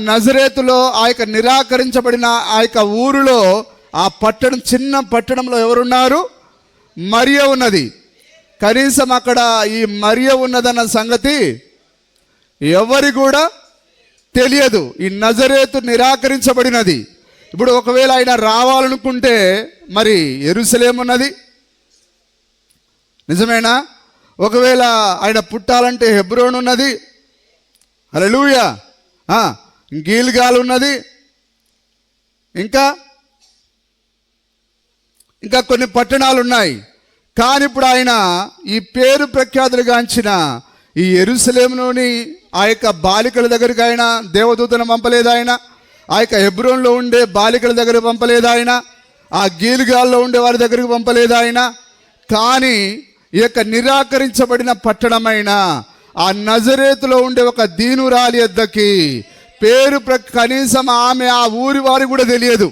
నజరేతులో ఆ యొక్క నిరాకరించబడిన ఆ యొక్క ఊరిలో ఆ పట్టణం, చిన్న పట్టణంలో ఎవరున్నారు? మరియ ఉన్నది. కనీసం అక్కడ ఈ మరియ ఉన్నదన్న సంగతి ఎవరి కూడా తెలియదు. ఈ నజరేతు నిరాకరించబడినది. ఇప్పుడు ఒకవేళ ఆయన రావాలనుకుంటే మరి యెరూషలేము ఉన్నది, నిజమేనా? ఒకవేళ ఆయన పుట్టాలంటే హెబ్రోన్ ఉన్నది, హల్లెలూయా, గిల్గాల్ ఉన్నది, ఇంకా కొన్ని పట్టణాలు ఉన్నాయి. కానీ ఇప్పుడు ఆయన ఈ పేరు ప్రఖ్యాతులుగాంచిన ఈ యెరూషలేములోని ఆ యొక్క బాలికల దగ్గరికి ఆయన దేవదూతను పంపలేదు. ఆయన ఆ యొక్క హెబ్రోన్లో ఉండే బాలికల దగ్గర పంపలేదు. ఆయన ఆ గిల్గాల్లో ఉండే వారి దగ్గరికి పంపలేదు. ఆయన కానీ ఈ యొక్క నిరాకరించబడిన పట్టణమైన ఆ నజరేతులో ఉండే ఒక దీనురాలి యొద్దకి పేరు కనీసం ఆమె ఆ ఊరి వారి కూడా తెలియదు.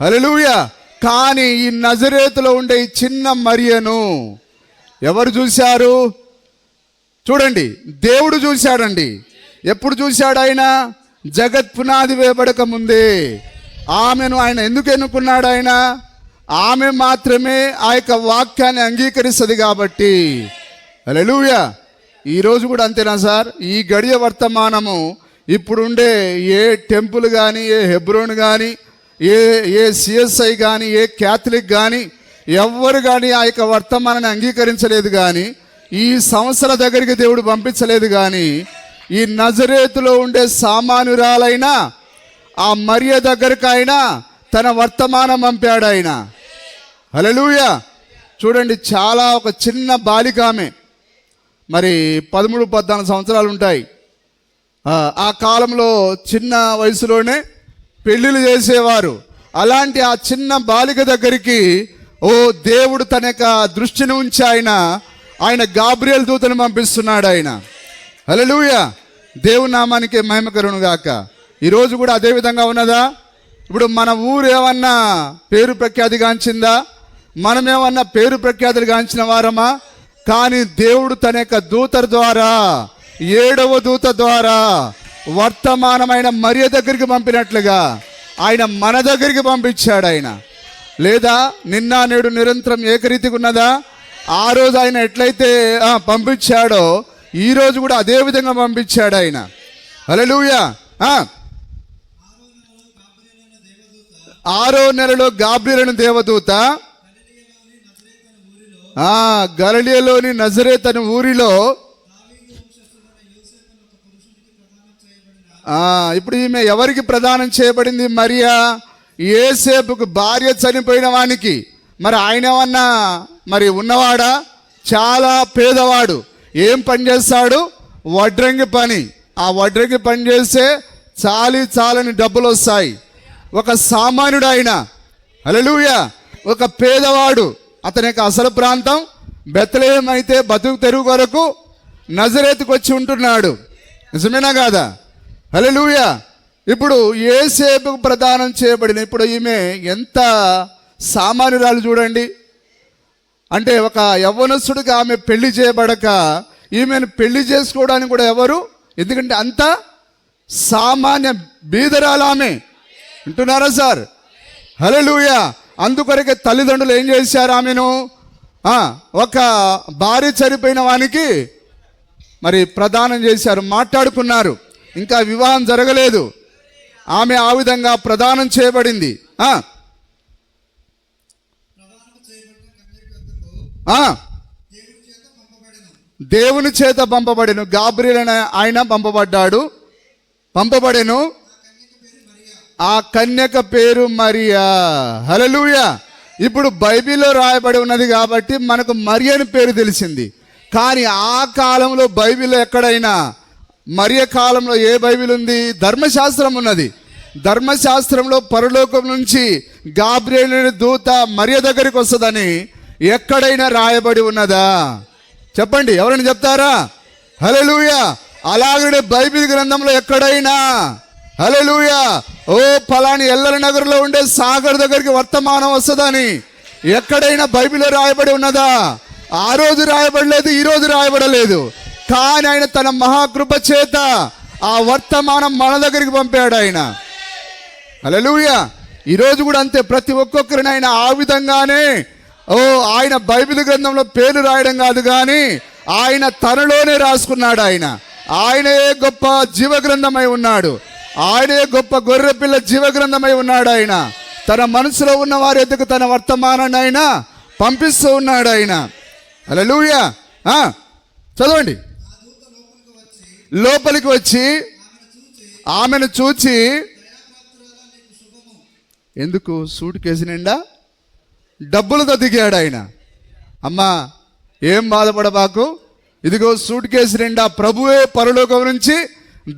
హల్లెలూయా. కానీ ఈ నజరేతులో ఉండే ఈ చిన్న మరియను ఎవరు చూశారు? చూడండి, దేవుడు చూశాడండి. ఎప్పుడు చూశాడు? ఆయన జగత్ పునాది వేయబడక ముందే ఆమెను ఆయన ఎందుకు ఎన్నుకున్నాడు? ఆయన ఆమె మాత్రమే ఆ యొక్క వాక్యాన్ని అంగీకరిస్తుంది కాబట్టి. హల్లెలూయా. ఈరోజు కూడా అంతేనా సార్? ఈ గడియ వర్తమానము ఇప్పుడుండే ఏ టెంపుల్ కానీ, ఏ హెబ్రోన్ కానీ, ఏ సిఎస్ఐ కానీ, ఏ క్యాథలిక్ కానీ ఎవ్వరు కానీ ఆ యొక్క వర్తమానాన్ని అంగీకరించలేదు. కానీ ఈ సంవత్సర దగ్గరికి దేవుడు పంపించలేదు. కానీ ఈ నజరేతులో ఉండే సామాన్యురాలైన ఆ మరియ దగ్గరికి ఆయన తన వర్తమానం పంపాడు ఆయన. హల్లెలూయా. చూడండి, చాలా ఒక చిన్న బాలిక ఆమె, మరి 13-14 సంవత్సరాలు ఉంటాయి. ఆ కాలంలో చిన్న వయసులోనే పెళ్ళిళ్ళు చేసేవారు. అలాంటి ఆ చిన్న బాలిక దగ్గరికి దేవుడు తన యొక్క దృష్టిని ఉంచి ఆయన గాబ్రియల్ దూతను పంపిస్తున్నాడు ఆయన. హల్లెలూయా. దేవుని నామానికి మహిమ కలుగును గాక. ఈరోజు కూడా అదే విధంగా ఉన్నదా? ఇప్పుడు మన ఊరు ఏమన్నా పేరు ప్రఖ్యాతిగాంచిందా? మనమేమన్నా పేరు ప్రఖ్యాతులు గాంచిన వారమా? కానీ దేవుడు తన యొక్క దూత ద్వారా, 7వ దూత ద్వారా వర్తమానమైన మరియ దగ్గరికి పంపినట్లుగా ఆయన మన దగ్గరికి పంపించాడు ఆయన. లేదా నిన్న నేడు నిరంతరం ఏకరీతిగా ఉన్నదా? ఆ రోజు ఆయన ఎట్లయితే పంపించాడో ఈ రోజు కూడా అదే విధంగా పంపించాడు ఆయన. హల్లెలూయా. 6వ నెలలో గాబ్రియల్ అనే దేవదూత గలిలయలోని నజరేతు అనే ఊరిలో, ఇప్పుడు ఈమె ఎవరికి ప్రదానం చేయబడింది? మరియా. యోసేపుకు భార్య చనిపోయిన వానికి. మరి ఆయన ఏమన్నా మరి ఉన్నవాడా? చాలా పేదవాడు. ఏం పని చేస్తాడు? వడ్రంగి పని. ఆ వడ్రంగి పని చేస్తే చాలని డబ్బులు వస్తాయి. ఒక సామాన్యుడు ఆయన. హల్లెలూయా. ఒక పేదవాడు. అతని యొక్క అసలు ప్రాంతం బెత్లెహేం అయితే బతుకు తెరువు కొరకు నజరేతుకు వచ్చి ఉంటున్నాడు. నిజమేనా కాదా? హల్లెలూయా. ఇప్పుడు యోసేపుకు ప్రదానం చేయబడిన ఇప్పుడు ఈమె ఎంత సామాన్యురాలు చూడండి. అంటే ఒక యవ్వనస్తుడికి ఆమె పెళ్లి చేయబడక ఈమెను పెళ్లి చేసుకోవడానికి కూడా ఎవరు? ఎందుకంటే అంత సామాన్య బీదరాలు ఆమె. వింటున్నారా సార్? హల్లెలూయా. అందుకొరకే తల్లిదండ్రులు ఏం చేశారు? ఆమెను ఒక భార్య చనిపోయిన వానికి మరి ప్రదానం చేశారు. మాట్లాడుకున్నారు, ఇంకా వివాహం జరగలేదు. ఆమె ఆ విధంగా ప్రదానం చేయబడింది. దేవుని చేత పంపబడెను. గాబ్రియల్ అనే ఆయన పంపబడెను. ఆ కన్యక పేరు మరియా. హల్లెలూయా. ఇప్పుడు బైబిల్లో రాయబడి ఉన్నది కాబట్టి మనకు మరియ అని పేరు తెలిసింది. కానీ ఆ కాలంలో బైబిల్లో ఎక్కడైనా మరియ కాలంలో ఏ బైబిల్ ఉంది? ధర్మశాస్త్రం ఉన్నది. ధర్మశాస్త్రంలో పరలోకం నుంచి గాబ్రియల్ అనే దూత మరియ దగ్గరికి వస్తుందని ఎక్కడైనా రాయబడి ఉన్నదా? చెప్పండి, ఎవరైనా చెప్తారా? హల్లెలూయా. అలాగనే బైబిల్ గ్రంథంలో ఎక్కడైనా హల్లెలూయా ఫలాని ఎల్లర నగర్లో ఉండే సాగర్ దగ్గరికి వర్తమానం వస్తుందని ఎక్కడైనా బైబిల్లో రాయబడి ఉన్నదా? ఆ రోజు రాయబడలేదు, ఈ రోజు రాయబడలేదు. కానీ ఆయన తన మహాకృప చేత ఆ వర్తమానం మన దగ్గరికి పంపాడు ఆయన. హల్లెలూయా. ఈరోజు కూడా అంతే, ప్రతి ఒక్కొక్కరిని ఆయన ఆ విధంగానే ఆయన బైబిల్ గ్రంథంలో పేరు రాయడం కాదు కానీ ఆయన తనలోనే రాసుకున్నాడు. ఆయనే గొప్ప జీవ గ్రంథమై ఉన్నాడు. ఆయనే గొప్ప గొర్రెపిల్ల జీవ గ్రంథమై ఉన్నాడు. ఆయన తన మనసులో ఉన్న వారి ఎదుగు తన వర్తమానాన్ని ఆయన పంపిస్తూ ఉన్నాడు. హల్లెలూయా. చదవండి. లోపలికి వచ్చి ఆమెను చూచి, ఎందుకు సూట్ కేసు నిండా డబ్బులతో దిగాడు ఆయన. అమ్మా ఏం బాధపడబాకు, ఇదిగో సూట్ కేసు నిండా ప్రభువే పరలోకం నుంచి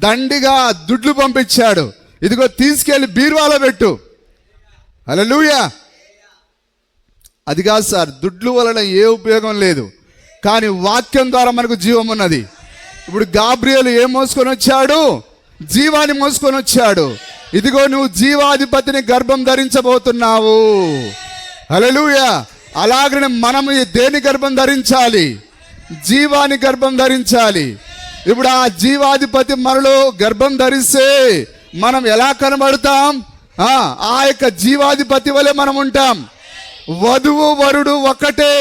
దండిగా దుడ్లు పంపించాడు, ఇదిగో తీసుకెళ్ళి బీరువాలో పెట్టు. హల్లెలూయా. అది కాదు సార్, దుడ్లు వలన ఏ ఉపయోగం లేదు, కానీ వాక్యం ద్వారా మనకు జీవం ఉన్నది. ఇప్పుడు గాబ్రియేలు ఏం మోసుకొని వచ్చాడు? జీవాన్ని మోసుకొని వచ్చాడు. ఇదిగో నువ్వు జీవాధిపతిని గర్భం ధరించబోతున్నావు. హల్లెలూయా. అలాగనే మనం దేని గర్భం ధరించాలి? జీవాన్ని గర్భం ధరించాలి. ఇప్పుడు ఆ జీవాధిపతి మనలో గర్భం ధరిస్తే మనం ఎలా కనబడతాం? ఆ యొక్క జీవాధిపతి వలె మనం ఉంటాం. వధువు వరుడు ఒకటే.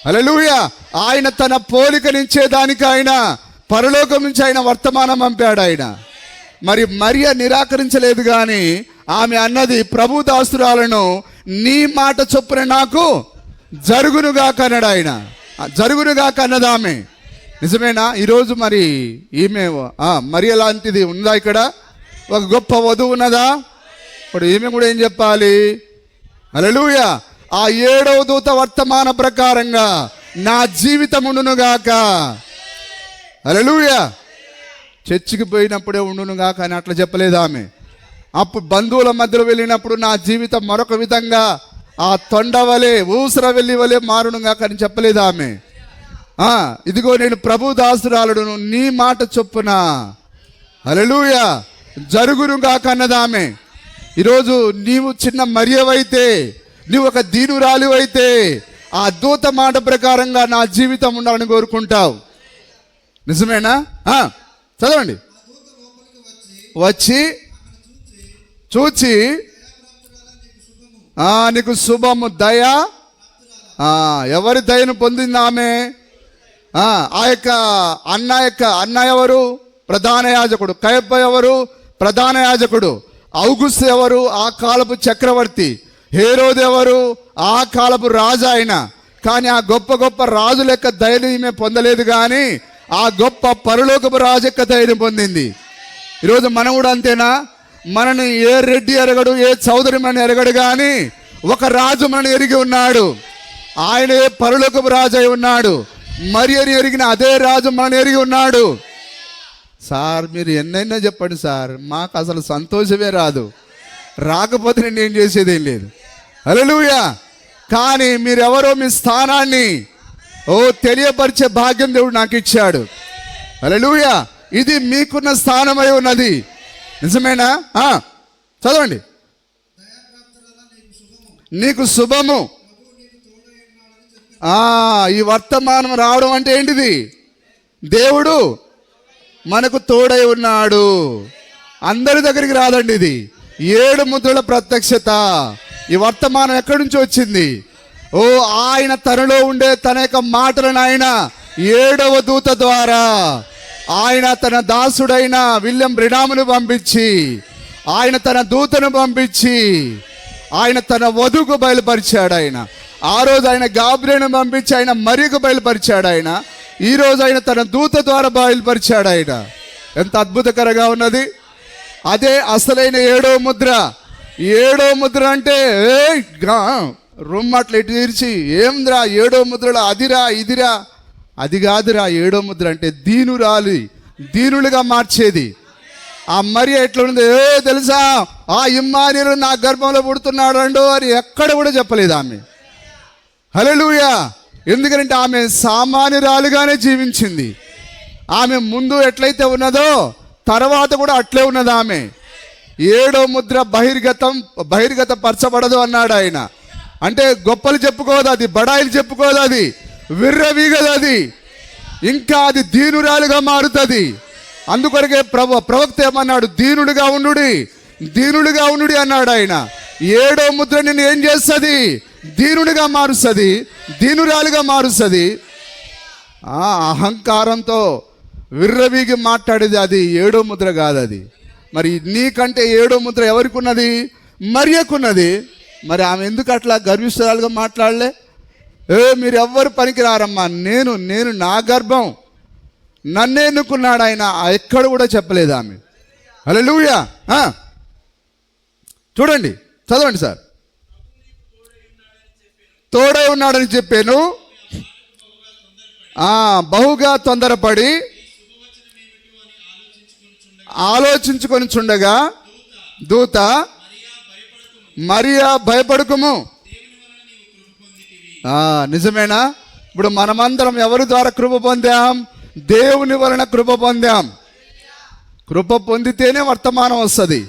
హల్లెలూయా. ఆయన తన పోలికనిచ్చేదానికి ఆయన పరలోకం నుంచి ఆయన వర్తమానం పంపాడు. మరి మరియ నిరాకరించలేదు, కానీ ఆమె అన్నది, ప్రభు దాసురాలను నీ మాట చొప్పున నాకు జరుగునుగా కన్నాడు ఆయన. జరుగునుగా కన్నది ఆమె. నిజమేనా? ఈరోజు మరి ఈమె మరియ లాంటిది ఉందా? ఇక్కడ ఒక గొప్ప వధువు ఉన్నదా? ఇప్పుడు ఈమె కూడా ఏం చెప్పాలి? హల్లెలూయా. ఆ 7వ దూత వర్తమాన ప్రకారంగా నా జీవితం ఉండునుగాక. హల్లెలూయా. చర్చికి పోయినప్పుడే ఉండునుగాక అని అట్లా చెప్పలేదు ఆమె. అప్పుడు బంధువుల మధ్యలో వెళ్ళినప్పుడు నా జీవితం మరొక విధంగా ఆ తొండవలే ఊసర వెళ్ళి వలె మారునుగాక అని చెప్పలేదు ఆమె. ఇదిగో నేను ప్రభు దాసురాలుడును, నీ మాట చొప్పున హల్లెలూయా జరుగునుగాక అన్నది ఆమె. ఈరోజు నీవు చిన్న మరియవైతే, నీవు ఒక దీనురాలివైతే ఆ దూత మాట ప్రకారంగా నా జీవితం ఉండాలని కోరుకుంటావు. నిజమేనా? చదవండి. వచ్చి చూచి, నీకు శుభము. దయ, ఎవరి దయను పొందింది ఆమె? ఆ యొక్క అన్న ఎవరు? ప్రధాన యాజకుడు. కయప ఎవరు? ప్రధాన యాజకుడు. ఔగుస్తు ఎవరు? ఆ కాలపు చక్రవర్తి. హేరోదు ఎవరు? ఆ కాలపు రాజు ఆయన. కానీ ఆ గొప్ప గొప్ప రాజు లెక్క దయని ఈమె పొందలేదు, కానీ ఆ గొప్ప పరలోకపు రాజు యొక్క దయని పొందింది. ఈరోజు మనం కూడా అంతేనా? మనని ఏ రెడ్డి ఎరగడు, ఏ చౌదరి మనని ఎరగడు, కానీ ఒక రాజు మనని ఎరిగి ఉన్నాడు. ఆయనే పరలోకపు రాజు అయి ఉన్నాడు. మరి అని ఎరిగిన అదే రాజు మనని ఎరిగి ఉన్నాడు. సార్ మీరు ఎన్నైనా చెప్పండి సార్, మాకు అసలు సంతోషమే రాదు. రాకపోతే నేను ఏం చేసేదేం లేదు. హల్లెలూయా. కానీ మీరెవరో మీ స్థానాన్ని తెలియపరిచే భాగ్యం దేవుడు నాకు ఇచ్చాడు. హల్లెలూయా. ఇది మీకున్న స్థానమై ఉన్నది. నిజమేనా? చదవండి. నీకు శుభము. ఈ వర్తమానం రావడం అంటే ఏంటిది? దేవుడు మనకు తోడై ఉన్నాడు. అందరి దగ్గరికి రాదండి ఇది. 7 ముద్రల ప్రత్యక్షత. ఈ వర్తమానం ఎక్కడి నుంచి వచ్చింది? ఆయన తనలో ఉండే తన యొక్క మాటలను ఆయన 7వ దూత ద్వారా ఆయన తన దాసుడైన విలియం బ్రెనామును పంపించి, ఆయన తన దూతను పంపించి ఆయన తన వధువుకు బయలుపరిచాడు. ఆ రోజు ఆయన గాబ్రియేలును పంపించి ఆయన మరియకు బయలుపరిచాడు. ఈ రోజు ఆయన తన దూత ద్వారా బయలుపరిచాడు. ఎంత అద్భుతకరంగా ఉన్నది. అదే అసలైన 7వ ముద్ర. 7వ ముద్ర అంటే రొమ్మట్లు ఎటు తీర్చి, ఏంద్రా 7వ ముద్రలో అదిరా ఇదిరా, అది కాదురా. 7వ ముద్ర అంటే దీనులుగా మార్చేది. ఆ మరియ ఎట్లా ఉంది తెలుసా? ఆ ఇమ్మానుయేలు నా గర్భంలో పుడుతున్నాడు అండు అని ఎక్కడ కూడా చెప్పలేదు ఆమె. హల్లెలూయా. ఎందుకంటే ఆమె సామాన్యురాలుగానే జీవించింది. ఆమె ముందు ఎట్లయితే ఉన్నదో తర్వాత కూడా అట్లే ఉన్నది ఆమె. 7వ ముద్ర బహిర్గత పరచబడదు అన్నాడు ఆయన. అంటే గొప్పలు చెప్పుకోదు అది, బడాయిలు చెప్పుకోదు అది, విర్రవీగదు అది, ఇంకా అది దీనురాలుగా మారుతుంది. అందుకొరకే ప్రవక్త ఏమన్నాడు? దీనుడిగా ఉండుడి, దీనుడిగా ఉండుడి అన్నాడు ఆయన. 7వ ముద్ర నిన్ను ఏం చేస్తుంది? దీనుడిగా మారుస్తుంది, దీనురాలుగా మారుస్తుంది. అహంకారంతో విర్రవీగి మాట్లాడేది అది 7వ ముద్ర కాదు అది. మరి నీకంటే 7వ ముద్ర ఎవరికి ఉన్నది? మరియకున్నది. మరి ఆమె ఎందుకు అట్లా గర్విష్ఠురాలుగా మాట్లాడలే? మీరు ఎవ్వరు పనికిరారమ్మా, నేను నా గర్భం నన్నే ఎన్నుకున్నాడు ఆయన, ఎక్కడ కూడా చెప్పలేదు ఆమె. హల్లెలూయా. చూడండి, చదవండి సార్. తోడై ఉన్నాడని చెప్పాను, బహుగా తొందరపడి ఆలోచించుకొని చుండగా దూత, మరియా భయపడకుము. నిజమేనా? ఇప్పుడు మనమందరం ఎవరి ద్వారా కృప పొందాం? దేవుని వలన కృప పొందాం. కృప పొందితేనే వర్తమానం వస్తుంది.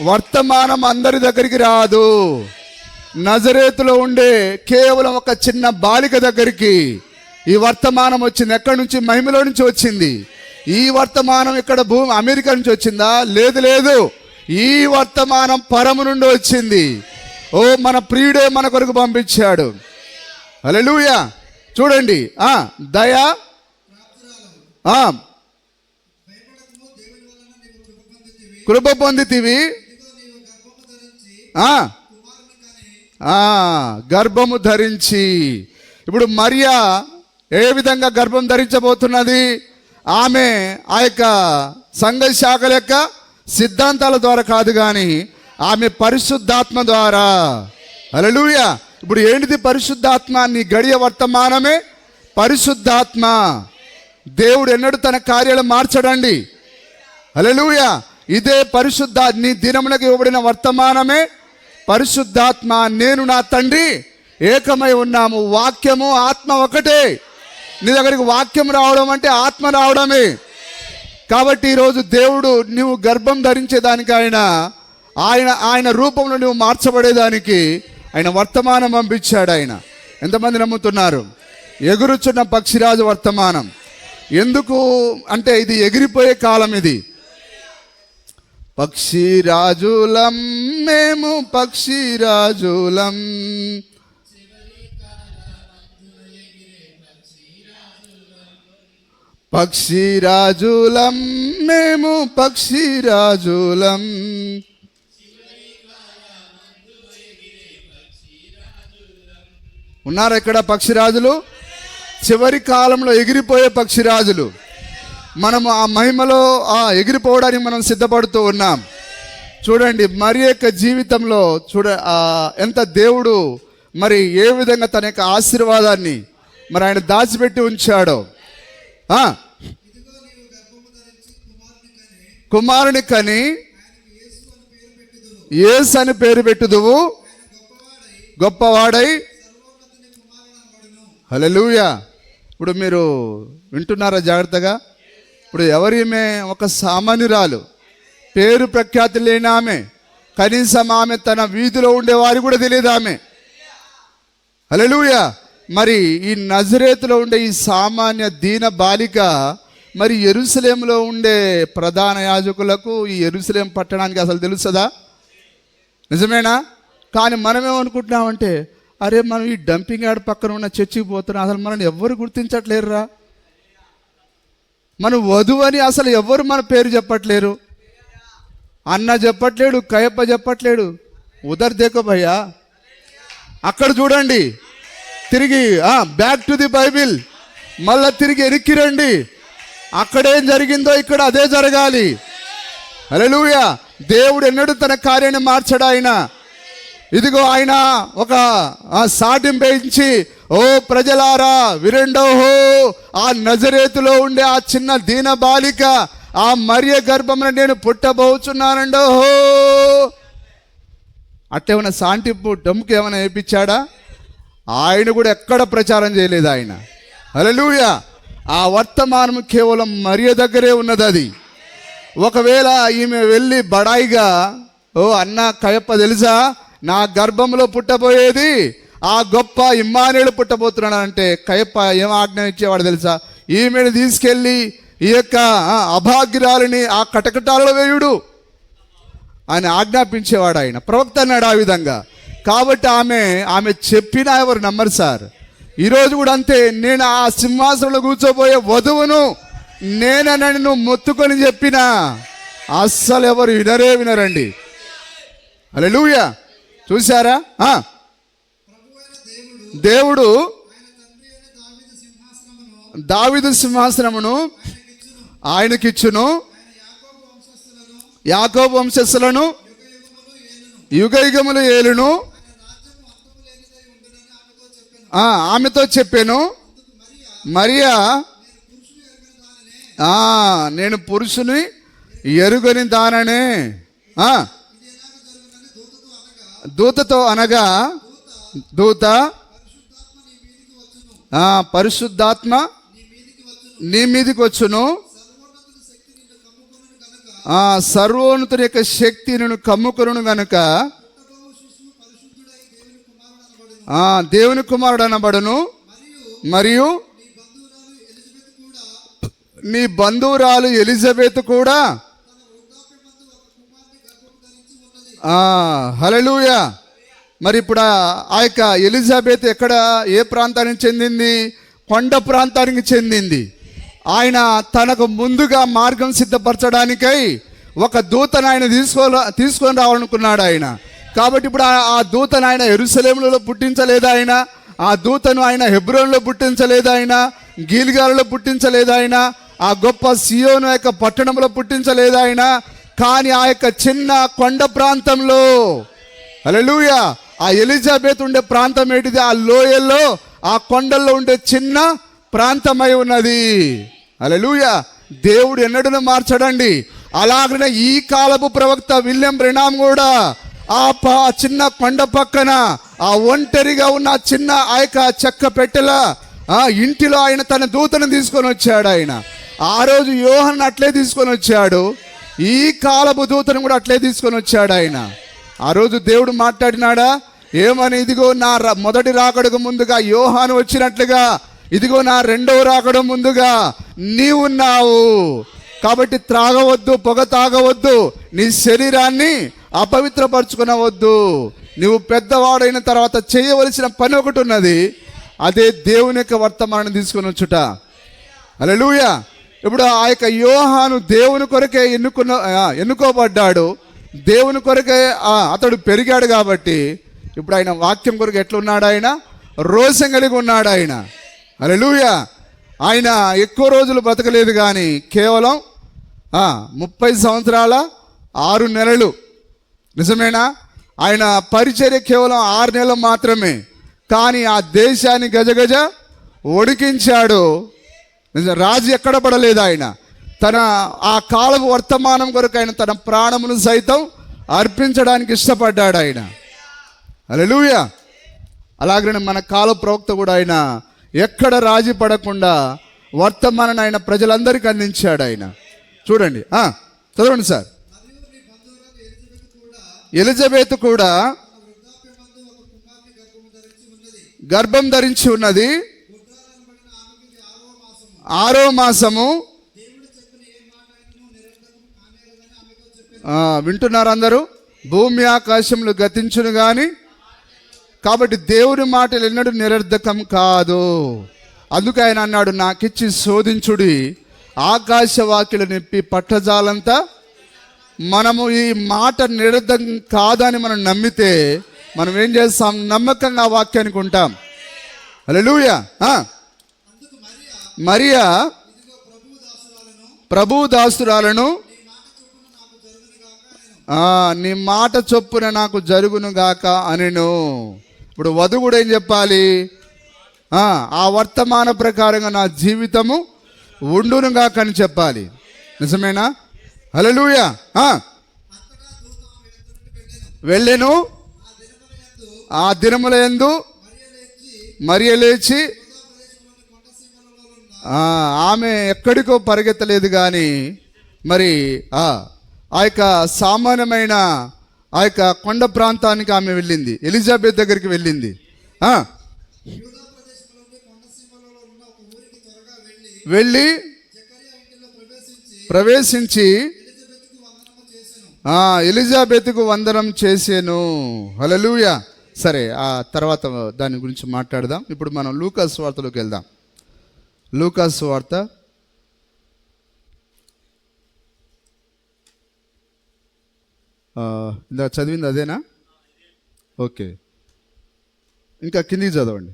వర్తమానం అందరి దగ్గరికి రాదు. నజరేతులో ఉండే కేవలం ఒక చిన్న బాలిక దగ్గరికి ఈ వర్తమానం వచ్చింది. ఎక్కడి నుంచి? మహిమలో నుంచి వచ్చింది. ఈ వర్తమానం ఇక్కడ అమెరికా నుంచి వచ్చిందా? లేదు. ఈ వర్తమానం పరము నుండి వచ్చింది. మన ప్రియుడే మన కొరకు పంపించాడు. హల్లెలూయా. చూడండి, దయ, కృప పొందితివి, గర్భము ధరించి. ఇప్పుడు మరియా ఏ విధంగా గర్భం ధరించబోతున్నది? ఆమె ఆ యొక్క సంఘ శాఖల యొక్క సిద్ధాంతాల ద్వారా కాదు, కానీ ఆమె పరిశుద్ధాత్మ ద్వారా. హల్లెలూయా. ఇప్పుడు ఏంటిది పరిశుద్ధాత్మ? నీ గడియ వర్తమానమే పరిశుద్ధాత్మ. దేవుడు ఎన్నడూ తన కార్యాలు మార్చడండి. హల్లెలూయా. ఇదే నీ దినమునకు ఇవ్వబడిన వర్తమానమే పరిశుద్ధాత్మ. నేను నా తండ్రి ఏకమై ఉన్నాము. వాక్యము ఆత్మ ఒకటే. నీ దగ్గరికి వాక్యం రావడం అంటే ఆత్మ రావడమే. కాబట్టి ఈరోజు దేవుడు నువ్వు గర్భం ధరించేదానికి ఆయన రూపంలో నువ్వు మార్చబడేదానికి ఆయన వర్తమానం పంపించాడు. ఆయన ఎంతమంది నమ్ముతున్నారు? ఎగురుచున్న పక్షిరాజు వర్తమానం. ఎందుకు అంటే ఇది ఎగిరిపోయే కాలం. ఇది పక్షిరాజులం, మేము పక్షిరాజులం, పక్షిరాజులం, మేము పక్షిరాజులం. ఉన్నారా ఇక్కడ పక్షిరాజులు? చివరి కాలంలో ఎగిరిపోయే పక్షిరాజులు. మనము ఆ మహిమలో ఎగిరిపోవడానికి మనం సిద్ధపడుతూ ఉన్నాం. చూడండి, మరి యొక్క జీవితంలో ఎంత దేవుడు మరి ఏ విధంగా తన యొక్క ఆశీర్వాదాన్ని మరి ఆయన దాచిపెట్టి ఉంచాడో. కుమారుని కని యేసు అని పేరు పెట్టుదువు, గొప్పవాడై. హల్లెలూయా. ఇప్పుడు మీరు వింటున్నారా జాగ్రత్తగా? ఇప్పుడు ఎవరిమే? ఒక సామాన్యురాలు, పేరు ప్రఖ్యాతి లేని ఆమె. కనీసం ఆమె తన వీధిలో ఉండేవారు కూడా తెలియదు ఆమె. హల్లెలూయా. మరి ఈ నజరేతులో ఉండే ఈ సామాన్య దీన బాలిక మరి యెరూషలేములో ఉండే ప్రధాన యాజకులకు ఈ యెరూషలేం పట్టణానికి అసలు తెలుస్తుందా? నిజమేనా? కానీ మనమేమనుకుంటున్నామంటే, అరే మనం ఈ డంపింగ్ యార్డ్ పక్కన ఉన్న చర్చికి పోతున్నాం, అసలు మనల్ని ఎవ్వరు గుర్తించట్లేరురా. మన వధువు అని అసలు ఎవ్వరు మన పేరు చెప్పట్లేరు. అన్న చెప్పట్లేడు, కయప్ప చెప్పట్లేడు. ఉదర్ దేకో భయ్యా. అక్కడ చూడండి, తిరిగి బ్యాక్ టు ది బైబిల్, మళ్ళా తిరిగి ఎనిక్కి రండి. అక్కడేం జరిగిందో ఇక్కడ అదే జరగాలి. హల్లెలూయా. దేవుడు ఎన్నడూ తన కార్యాన్ని మార్చడు. ఇదిగో ఆయన ఒక సాటింపు వేయించి, ఓ ప్రజలారా విరండోహో, ఆ నజరేతులో ఉండే ఆ చిన్న దీన బాలిక ఆ మరియ గర్భమున నేను పుట్టబోచున్నానండోహో. అట్టేమన్నా సాంటింపు డమ్ముకి ఏమైనా వేయించాడా? ఆయన కూడా ఎక్కడ ప్రచారం చేయలేదు ఆయన. హల్లెలూయా. ఆ వర్తమానం కేవలం మరియ దగ్గరే ఉన్నది. అది ఒకవేళ ఈమె వెళ్ళి బడాయిగా, ఓ అన్న కయప్ప తెలుసా, నా గర్భంలో పుట్టబోయేది ఆ గొప్ప ఇమ్మానుయేలు పుట్టబోతున్నాడు అంటే కయప్ప ఏం ఆజ్ఞ ఇచ్చేవాడు తెలుసా? ఈమెను తీసుకెళ్ళి ఈ యొక్క అభాగ్యురాలిని ఆ కటకటాలలో వేయుడు అని ఆజ్ఞాపించేవాడు ఆయన. ప్రవక్త అన్నాడు ఆ విధంగా. కాబట్టి ఆమె చెప్పినా ఎవరు నమ్మరు సార్. ఈరోజు కూడా అంతే. నేను ఆ సింహాసనంలో కూర్చోబోయే వధువును నేనని నువ్వు మొత్తుకొని చెప్పినా అస్సలు ఎవరు వినరండి. హల్లెలూయా. చూసారా? దేవుడు దావీదు సింహాసనమును ఆయనకిచ్చును, యాకోబు వంశస్థులను యుగయుగములు ఏలును. ఆమెతో చెప్పాను, మరియా నేను పురుషుని ఎరుగని దాననే. దూతతో అనగా దూత పరిశుద్ధాత్మ నీ మీదికి వచ్చును, సర్వోన్నతుని యొక్క శక్తి నిన్ను కమ్ముకొనును గనుక దేవుని కుమారుడు అనబడును. మరియు నీ బంధువురాలు ఎలిజబెత్ కూడా హల్లెలూయా. మరి ఇప్పుడు ఆ యొక్క ఎలిజబెత్ ఎక్కడ, ఏ ప్రాంతానికి చెందింది? కొండ ప్రాంతానికి చెందింది. ఆయన తనకు ముందుగా మార్గం సిద్ధపరచడానికై ఒక దూతను ఆయన తీసుకొని రావాలనుకున్నాడు ఆయన. కాబట్టి ఇప్పుడు ఆ దూతను ఆయన యెరూషలేములో పుట్టించలేదు ఆయన, ఆ దూతను ఆయన హెబ్రోన్లో పుట్టించలేదు ఆయన, గిల్గాలులో పుట్టించలేదు ఆయన, ఆ గొప్ప సియోను యొక్క పట్టణంలో పుట్టించలేదు ఆయన. కానీ ఆ యొక్క చిన్న కొండ ప్రాంతంలో, హల్లెలూయా, ఆ ఎలిజబెత్ ఉండే ప్రాంతం ఏంటిది? ఆ లోయల్లో, ఆ కొండల్లో ఉండే చిన్న ప్రాంతమై ఉన్నది. హల్లెలూయా. దేవుడు ఎన్నడూ మార్చడండి. అలాగనే ఈ కాలపు ప్రవక్త విలియం బ్రెనామ్ కూడా ఆ చిన్న కొండ పక్కన ఆ ఒంటరిగా ఉన్న చిన్న ఆ యొక్క చెక్క పెట్టెల ఇంటిలో ఆయన తన దూతను తీసుకొని వచ్చాడు. ఆయన ఆ రోజు యోహాను అట్లే తీసుకొని వచ్చాడు, ఈ కాలపు దూతను కూడా అట్లే తీసుకొని వచ్చాడు ఆయన. ఆ రోజు దేవుడు మాట్లాడినాడా ఏమని? ఇదిగో నా మొదటి రాకడకు ముందుగా యోహాను వచ్చినట్లుగా ఇదిగో నా రెండవ రాకడం ముందుగా నీవున్నావు. కాబట్టి త్రాగవద్దు, పొగ తాగవద్దు, నీ శరీరాన్ని అపవిత్రపరచుకునవద్దు. నువ్వు పెద్దవాడైన తర్వాత చేయవలసిన పని ఒకటి ఉన్నది, అదే దేవుని యొక్క వర్తమానాన్ని తీసుకొని వచ్చుట. హల్లెలూయా. ఇప్పుడు ఆ యొక్క యోహాను దేవుని కొరకే ఎన్నుకోబడ్డాడు, దేవుని కొరకే అతడు పెరిగాడు. కాబట్టి ఇప్పుడు ఆయన వాక్యం కొరకు ఎట్లున్నాడు? ఆయన రోషం కలిగి ఉన్నాడు ఆయన. హల్లెలూయా. ఆయన ఎక్కువ రోజులు బ్రతకలేదు, కానీ కేవలం 30 సంవత్సరాల 6 నెలలు. నిజమేనా? ఆయన పరిచర్య కేవలం 6 నెలలు మాత్రమే, కానీ ఆ దేశాన్ని గజగజ ఒడికించాడు. రాజు ఎక్కడ పడలేదు. ఆయన తన ఆ కాలపు వర్తమానం కొరకు ఆయన తన ప్రాణమును సైతం అర్పించడానికి ఇష్టపడ్డాడు ఆయన. హల్లెలూయా. అలాగనే మన కాల ప్రవక్త కూడా ఆయన ఎక్కడ రాజీ పడకుండా వర్తమానాన్ని ఆయన ప్రజలందరికీ అందించాడు ఆయన. చూడండి, చదవండి సార్. ఎలిజబెత్ కూడా గర్భం ధరించి ఉన్నది, 6వ మాసము. వింటున్నారు అందరూ? భూమి ఆకాశములు గతించును గాని, కాబట్టి దేవుని మాటలు ఎన్నడూ నిరర్ధకం కాదు. అందుకు ఆయన అన్నాడు, నాకిచ్చి శోధించుడి, ఆకాశ వాక్యలు నిప్పి పట్టజాలంతా. మనము ఈ మాట నిరర్ధకం కాదని మనం నమ్మితే మనం ఏం చేస్తాం? నమ్మకంగా ఆ వాక్యానికి ఉంటాం. హల్లెలూయా. మరియా ప్రభు దాసురాలను నీ మాట చొప్పున నాకు జరుగును గాక అనెను. ఇప్పుడు వధువుడు ఏం చెప్పాలి? ఆ వర్తమాన ప్రకారంగా నా జీవితము ఉండును గాక అని చెప్పాలి. నిజమేనా? హల్లెలూయా. వెళ్ళెను. ఆ దినముల యందు మరియ లేచి, ఆమె ఎక్కడికో పరిగెత్తలేదు, కానీ మరి ఆ యొక్క సామాన్యమైన ఆ యొక్క కొండ ప్రాంతానికి ఆమె వెళ్ళింది, ఎలిజబెత్ దగ్గరికి వెళ్ళింది. వెళ్ళి ప్రవేశించి ఎలిజబెత్కు వందనం చేసేను. హల్లెలూయా. సరే, ఆ తర్వాత దాని గురించి మాట్లాడదాం. ఇప్పుడు మనం లూకాసు వార్తలోకి వెళ్దాం. లూకాసు వార్త ఇందా చదివింది అదేనా? ఓకే, ఇంకా కిందికి చదవండి.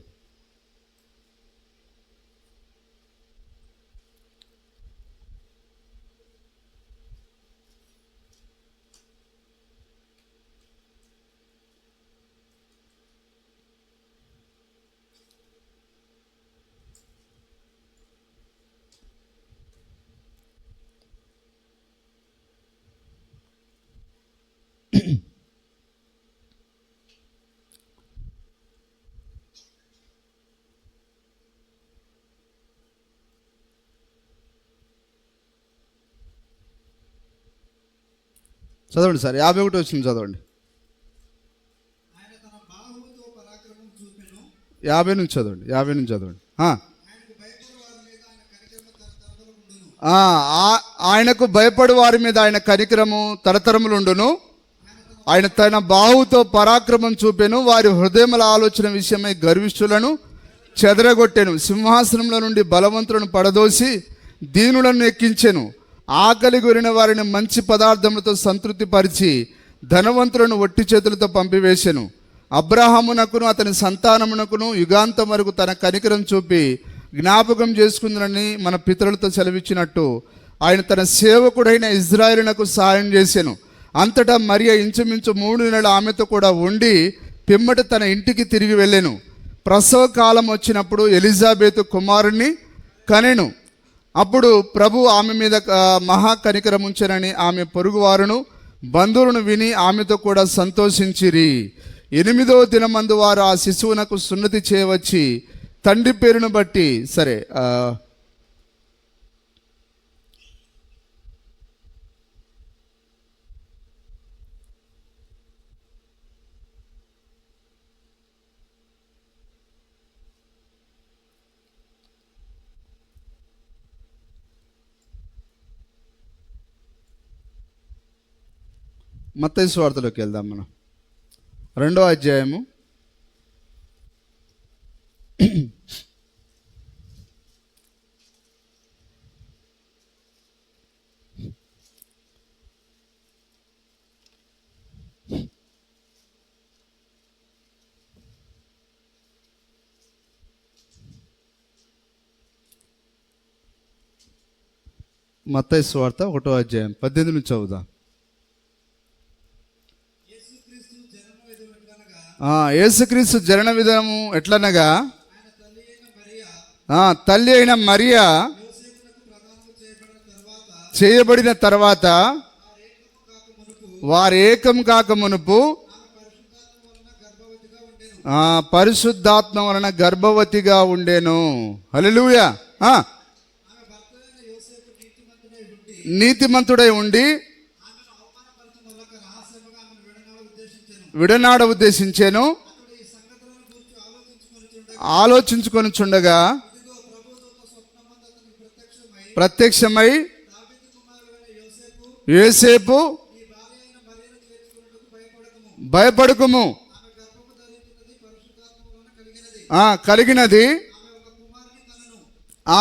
చదవండి సార్, 51 వచ్చింది చదవండి. 50 నుంచి చదవండి. 50 నుంచి చదవండి. ఆయనకు భయపడు వారి మీద ఆయన కనికరము తరతరములుండును. ఆయన తన బాహుతో పరాక్రమం చూపెను. వారి హృదయముల ఆలోచన విషయమై గర్విష్ఠులను చెదరగొట్టెను. సింహాసనంలో నుండి బలవంతులను పడదోసి దీనులను ఎక్కించెను. ఆకలి గురిన వారిని మంచి పదార్థములతో సంతృప్తిపరిచి ధనవంతులను ఒట్టి చేతులతో పంపివేశెను. అబ్రహామునకును అతని సంతానమునకును యుగాంతం వరకు తన కనికరం చూపి జ్ఞాపకం చేసుకుందని మన పితరులతో సెలవిచ్చినట్టు ఆయన తన సేవకుడైన ఇజ్రాయేలునకు సహాయం చేసెను. అంతటా మరియ ఇంచుమించు 3 నెలలు ఆమెతో కూడా ఉండి పిమ్మట తన ఇంటికి తిరిగి వెళ్ళెను. ప్రసవ కాలం వచ్చినప్పుడు ఎలిజబెతు కుమారుణ్ణి కనెను. అప్పుడు ప్రభు ఆమె మీద మహా కనికరం ఉంచెనని ఆమె పొరుగువారును బంధువులను విని ఆమెతో కూడా సంతోషించిరి. 8వ దినమందు వారు ఆ శిశువునకు సున్నతి చేయవచ్చి తండ్రి పేరును బట్టి సరే మత్తయి సువార్తలోకి వెళ్దాం. మనం 2వ అధ్యాయము మత్తయి సువార్త 1వ అధ్యాయం 18 నుంచి చదువుదాం. యేసుక్రీస్తు జనన విధానము ఎట్లనగా తల్లి అయిన మరియా చేయబడిన తర్వాత వారు ఏకం కాక మునుపు పరిశుద్ధాత్మ వలన గర్భవతిగా ఉండెను. హల్లెలూయా. నీతిమంతుడై ఉండి విడనాడ ఉద్దేశించాను. ఆలోచించుకొని చుండగా ప్రత్యక్షమై యోసేపు భయపడకుము, కలిగినది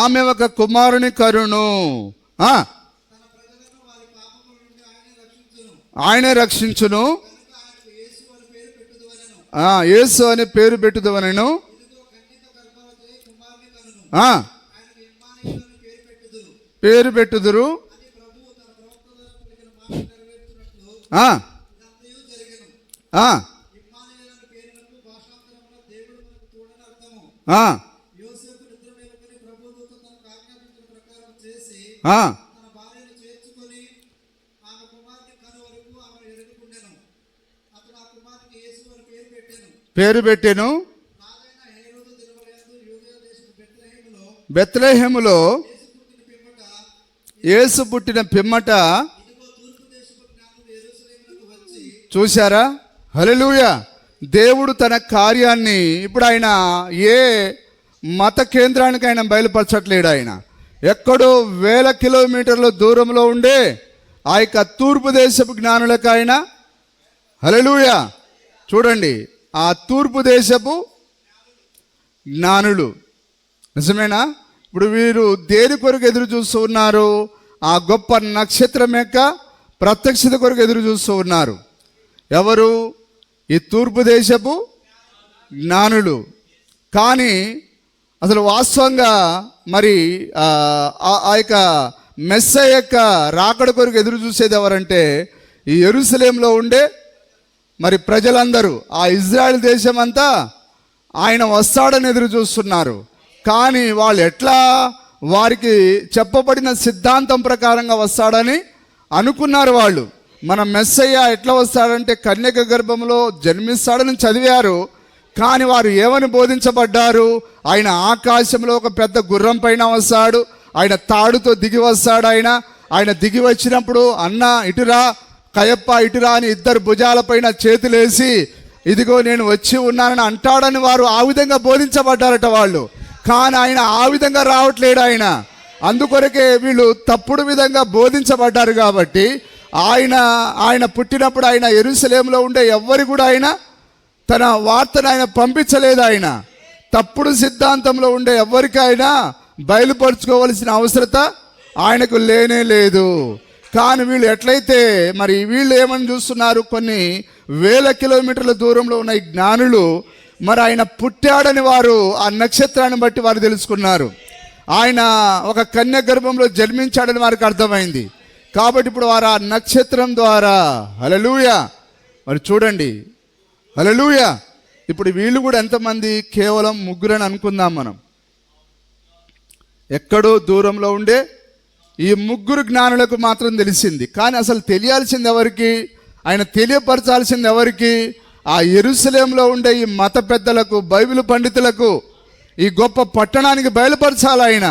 ఆమె ఒక కుమారుని కరును. ఆయనే రక్షించును. యేసు అనే పేరు పెట్టుదవనెను. పేరు పెట్టుదురు. పేరు పెట్టెను. బెత్లెహేములో యేసు పుట్టిన పిమ్మట చూశారా? హల్లెలూయా. దేవుడు తన కార్యాన్ని ఇప్పుడు ఆయన ఏ మత కేంద్రానికి ఆయన బయలుపరచట్లేడు. ఆయన ఎక్కడో వేల కిలోమీటర్ల దూరంలో ఉండే ఆ యొక్క తూర్పు దేశపు జ్ఞానులకు ఆయన, హల్లెలూయా, చూడండి, ఆ తూర్పు దేశపు జ్ఞానులు. నిజమేనా? ఇప్పుడు వీరు దేని కొరకు ఎదురు చూస్తూ ఉన్నారు? ఆ గొప్ప నక్షత్రం యొక్క ప్రత్యక్షత కొరకు ఎదురు చూస్తూ ఉన్నారు. ఎవరు? ఈ తూర్పు దేశపు జ్ఞానులు. కానీ అసలు వాస్తవంగా మరి ఆ యొక్క మెస్సయ్య యొక్క రాకడ కొరకు ఎదురు చూసేది ఎవరంటే ఈ యెరూషలేములో ఉండే మరి ప్రజలందరూ, ఆ ఇజ్రాయెల్ దేశం అంతా ఆయన వస్తాడని ఎదురు చూస్తున్నారు. కానీ వాళ్ళు ఎట్లా, వారికి చెప్పబడిన సిద్ధాంతం ప్రకారంగా వస్తాడని అనుకున్నారు వాళ్ళు. మన మెస్సయ్య ఎట్లా వస్తాడంటే కన్యక గర్భంలో జన్మిస్తాడని చదివారు. కానీ వారు ఏమని బోధించబడ్డారు? ఆయన ఆకాశంలో ఒక పెద్ద గుర్రం పైన వస్తాడు, ఆయన తాడుతో దిగి వస్తాడు. ఆయన దిగి వచ్చినప్పుడు అన్న ఇటురా, కయప్ప ఇటురా అని ఇద్దరు భుజాలపైన చేతులేసి ఇదిగో నేను వచ్చి ఉన్నానని అంటాడని వారు ఆ విధంగా బోధించబడ్డారట వాళ్ళు. కానీ ఆయన ఆ విధంగా రావట్లేడు ఆయన. అందుకొరకే వీళ్ళు తప్పుడు విధంగా బోధించబడ్డారు. కాబట్టి ఆయన పుట్టినప్పుడు ఆయన యెరూషలేములో ఉండే ఎవ్వరి కూడా ఆయన తన వార్తను ఆయన పంపించలేదు. ఆయన తప్పుడు సిద్ధాంతంలో ఉండే ఎవరికైనా బయలుపరుచుకోవలసిన అవసరత ఆయనకు లేనే లేదు. కానీ వీళ్ళు ఎట్లయితే మరి వీళ్ళు ఏమని చూస్తున్నారు? కొన్ని వేల కిలోమీటర్ల దూరంలో ఉన్న ఈ జ్ఞానులు మరి ఆయన పుట్టాడని వారు ఆ నక్షత్రాన్ని బట్టి వారు తెలుసుకున్నారు. ఆయన ఒక కన్య గర్భంలో జన్మించాడని వారికి అర్థమైంది. కాబట్టి ఇప్పుడు వారు ఆ నక్షత్రం ద్వారా, హల్లెలూయా, మరి చూడండి, హల్లెలూయా. ఇప్పుడు వీళ్ళు కూడా ఎంతమంది? కేవలం ముగ్గురని అనుకుందాం మనం. ఎక్కడో దూరంలో ఉండే ఈ ముగ్గురు జ్ఞానులకు మాత్రం తెలిసింది. కానీ అసలు తెలియాల్సింది ఎవరికి? ఆయన తెలియపరచాల్సింది ఎవరికి? ఆ యెరూషలేములో ఉండే ఈ మత పెద్దలకు, బైబిల్ పండితులకు, ఈ గొప్ప పట్టణానికి బయలుపరచాలి ఆయన.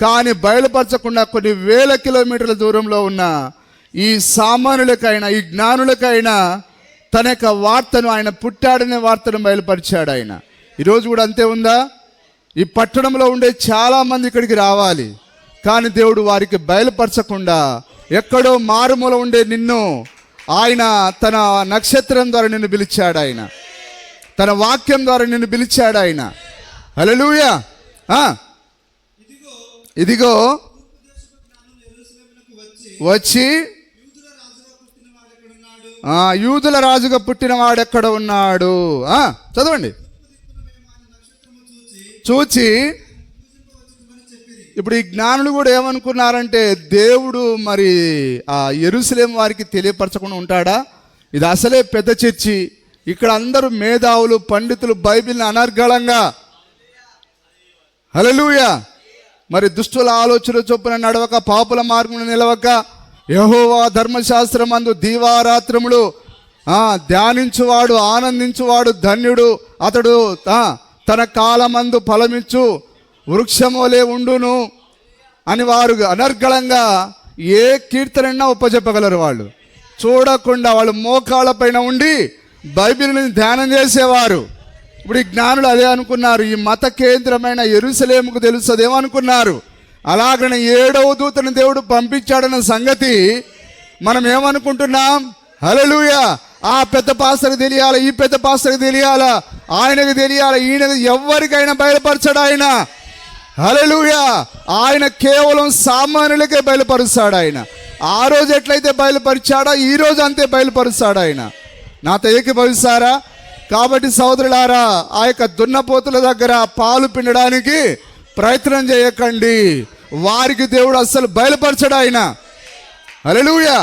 కానీ బయలుపరచకుండా కొన్ని వేల కిలోమీటర్ల దూరంలో ఉన్న ఈ సామాన్యులకైనా, ఈ జ్ఞానులకైనా తన యొక్క వార్తను, ఆయన పుట్టాడనే వార్తను బయలుపరిచాడు ఆయన. ఈరోజు కూడా అంతే ఉందా? ఈ పట్టణంలో ఉండే చాలామంది ఇక్కడికి రావాలి, కానీ దేవుడు వారికి బయలుపరచకుండా ఎక్కడో మారుమూల ఉండే నిన్ను ఆయన తన నక్షత్రం ద్వారా నిన్ను పిలిచాడు. ఆయన తన వాక్యం ద్వారా నిన్ను పిలిచాడు ఆయన. హల్లెలూయా. ఇదిగో వచ్చి యూదుల రాజుగా పుట్టిన వాడెక్కడ ఉన్నాడు? చదవండి. చూచి ఇప్పుడు ఈ జ్ఞానులు కూడా ఏమనుకున్నారంటే దేవుడు మరి ఆ యెరూషలేం వారికి తెలియపరచకుండా ఉంటాడా? ఇది అసలే పెద్ద చర్చి, ఇక్కడ అందరూ మేధావులు, పండితులు, బైబిల్ని అనర్గళంగా, హల్లెలూయా, మరి దుష్టుల ఆలోచన చొప్పున నడవక, పాపుల మార్గమును నిలవక, యెహోవా ధర్మశాస్త్రమందు దీవారాత్రములు ధ్యానించువాడు, ఆనందించువాడు ధన్యుడు, అతడు తన కాలమందు ఫలమిచ్చు వృక్షములే ఉండును అని వారు అనర్గళంగా ఏ కీర్తనైనా ఉపజెప్పగలరు. వాళ్ళు చూడకుండా వాళ్ళు మోకాళ్ళ పైన ఉండి బైబిల్ని ధ్యానం చేసేవారు. ఇప్పుడు ఈ జ్ఞానులు అదే అనుకున్నారు, ఈ మత కేంద్రమైన యెరూషలేముకు తెలుస్తుందేమో అనుకున్నారు. అలాగనే 7వ దూతను దేవుడు పంపించాడన్న సంగతి మనం ఏమనుకుంటున్నాం? హల్లెలూయా. ఆ పెద్ద పాస్టర్కి తెలియాలా, ఈ పెద్ద పాస్టర్కి తెలియాలా, ఆయనకు తెలియాలా, ఈయనకు ఎవరికైనా బయలుపరచడు ఆయన. హల్లెలూయా. ఆయన కేవలం సామాన్యులకే బయలుపరుస్తాడు ఆయన. ఆ రోజు ఎట్లయితే బయలుపరిచాడో ఈ రోజు అంతే బయలుపరుస్తాడు ఆయన. నాతో ఏకీభవిస్తారా? కాబట్టి సోదరులారా, ఆ యొక్క దున్నపోతుల దగ్గర పాలు పిండడానికి ప్రయత్నం చేయకండి. వారికి దేవుడు అస్సలు బయలుపరచడు ఆయన. హల్లెలూయా.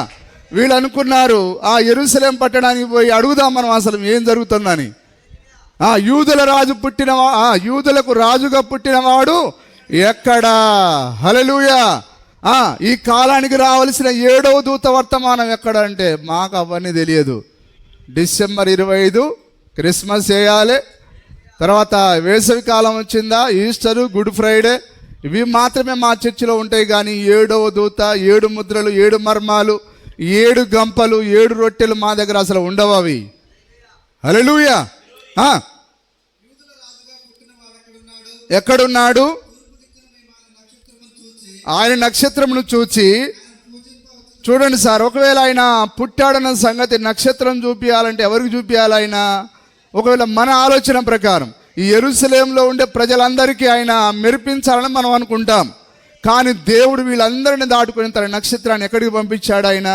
వీళ్ళు అనుకున్నారు ఆ యెరూషలేం పట్టణానికి పోయి అడుగుదాం మనం అసలు ఏం జరుగుతుందని. యూదులకు రాజుగా పుట్టినవాడు ఎక్కడా? హల్లెలూయా. ఈ కాలానికి రావాల్సిన 7వ దూత వర్తమానం ఎక్కడ అంటే మాకు అవన్నీ తెలియదు. డిసెంబర్ 25 క్రిస్మస్ చేయాలి, తర్వాత వేసవి కాలం వచ్చిందా, ఈస్టరు, గుడ్ ఫ్రైడే, ఇవి మాత్రమే మా చర్చిలో ఉంటాయి. కానీ 7వ దూత, 7 ముద్రలు, 7 మర్మాలు, 7 గంపలు, 7 రొట్టెలు మా దగ్గర అసలు ఉండవు అవి. హల్లెలూయా. ఎక్కడున్నాడు? ఆయన నక్షత్రమును చూచి, చూడండి సార్, ఒకవేళ ఆయన పుట్టాడన్న సంగతి నక్షత్రం చూపించాలంటే ఎవరికి చూపించాలి? ఆయన ఒకవేళ మన ఆలోచన ప్రకారం ఈ యెరూషలేములో ఉండే ప్రజలందరికీ ఆయన మెరిపించాలని మనం అనుకుంటాం. కానీ దేవుడు వీళ్ళందరినీ దాటుకొని తన నక్షత్రాన్ని ఎక్కడికి పంపించాడు? ఆయన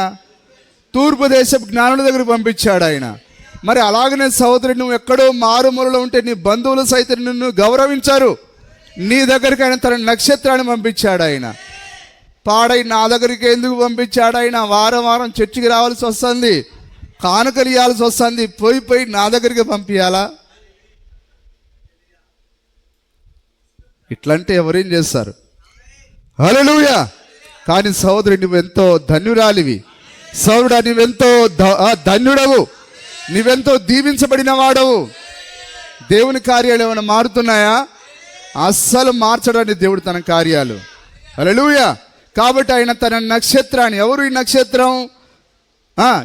తూర్పు దేశపు జ్ఞానుల దగ్గరికి పంపించాడు ఆయన. మరి అలాగనే సహోదరి, నువ్వు ఎక్కడో మారుమూలలో ఉంటే నీ బంధువులు సైతం నిన్ను గౌరవించారు. నీ దగ్గరికి ఆయన తన నక్షత్రాన్ని పంపించాడు ఆయన. పాడై నా దగ్గరికి ఎందుకు పంపించాడు ఆయన? వారం వారం చర్చికి రావాల్సి వస్తుంది, కానుకలు ఇవ్వాల్సి వస్తుంది, పోయి నా దగ్గరికి పంపించాలా? ఇట్లంటే ఎవరేం చేస్తారు? హల్లెలూయా. కానీ సహోదరి, నువ్వెంతో ధన్యురాలివి. సహోదరుడా, నువ్వెంతో ధన్యుడవు, నువ్వెంతో దీవించబడిన వాడవు. దేవుని కార్యాలు ఏమైనా మారుతున్నాయా? అస్సలు మార్చడానికి దేవుడు తన కార్యాలు. హల్లెలూయా. కాబట్టి ఆయన తన నక్షత్రాన్ని, ఎవరు ఈ నక్షత్రం?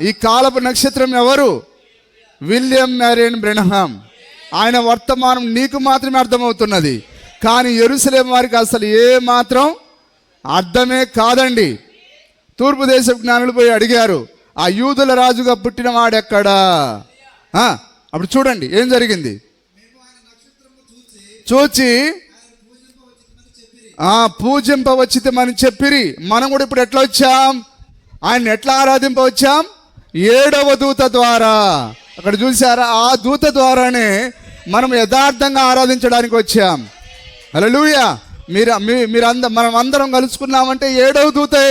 ఈ కాలపు నక్షత్రం ఎవరు? William Marion Brenham. ఆయన వర్తమానం నీకు మాత్రమే అర్థమవుతున్నది, కానీ యెరూషలేము వారికి అసలు ఏ మాత్రం అర్థమే కాదండి. తూర్పు దేశ జ్ఞానులు పోయి అడిగారు, ఆ యూదుల రాజుగా పుట్టిన వాడెక్కడా? అప్పుడు చూడండి ఏం జరిగింది. చూచి పూజింపవచ్చితమని చెప్పిరి. మనం కూడా ఇప్పుడు ఎట్లా వచ్చాం? ఆయన ఎట్లా ఆరాధింపవచ్చాం? 7వ దూత ద్వారా. అక్కడ చూసారా? ఆ దూత ద్వారానే మనం యథార్థంగా ఆరాధించడానికి వచ్చాం. హల్లెలూయా. మనం అందరం కలుసుకున్నామంటే 7వ దూతే.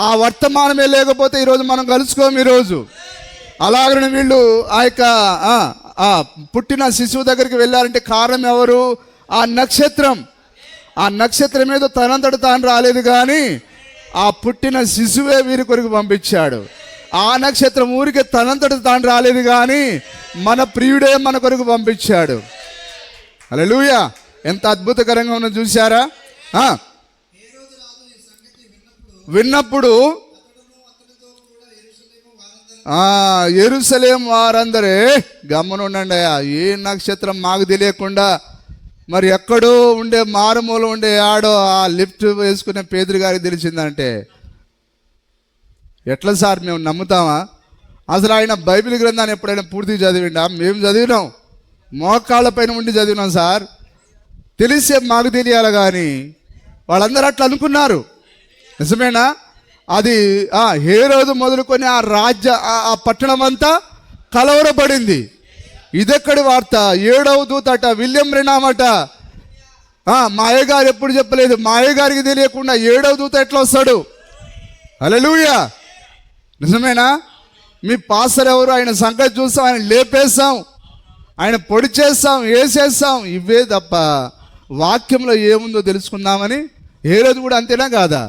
ఆ వర్తమానమే లేకపోతే ఈరోజు మనం కలుసుకోము. ఈరోజు అలాగనే వీళ్ళు ఆ యొక్క పుట్టిన శిశువు దగ్గరికి వెళ్ళారంటే కారణం ఎవరు? ఆ నక్షత్రం. ఆ నక్షత్రం ఏదో తనంతట తాను రాలేదు, కానీ ఆ పుట్టిన శిశువే వీరి కొరకు పంపించాడు. ఆ నక్షత్రం ఊరికే తనంతట తాను రాలేదు, కానీ మన ప్రియుడే మన కొరకు పంపించాడు. హల్లెలూయా. ఎంత అద్భుతకరంగా ఉన్నది చూసారా? విన్నప్పుడు యెరూషలేము వారందరే గమ్మునుండండి. ఏ నక్షత్రం మాకు తెలియకుండా మరి ఎక్కడో ఉండే మారుమూల ఉండే ఆడో ఆ లిఫ్ట్ వేసుకునే పేదరి గారికి తెలిసిందంటే ఎట్లా సార్ మేము నమ్ముతామా? అసలు ఆయన బైబిల్ గ్రంథాన్ని ఎప్పుడైనా పూర్తిగా చదివిండా? మేము చదివినాం, మోకాళ్ళ పైన ఉండి చదివినాం సార్. తెలిసే మాకు తెలియాలి, కానీ వాళ్ళందరూ అట్లా అనుకున్నారు. నిజమేనా? అది హేరోదు మొదలుకొని ఆ పట్టణం అంతా కలవరపడింది. ఇదెక్కడి వార్త? 7వ దూతట, విలియం బ్రెనహాం అట. మా అయ్యగారు ఎప్పుడు చెప్పలేదు. మా అయ్యగారికి తెలియకుండా 7వ దూత ఎట్లా వస్తాడు? హల్లెలూయా. నిజమేనా? మీ పాస్టర్ ఎవరు? ఆయన సంగతి చూస్తాం, ఆయన లేపేస్తాం, ఆయన పొడి చేస్తాం, వేసేస్తాం. ఇవే తప్ప వాక్యంలో ఏముందో తెలుసుకుందామని హేరోదు కూడా అంతేనా కాదా?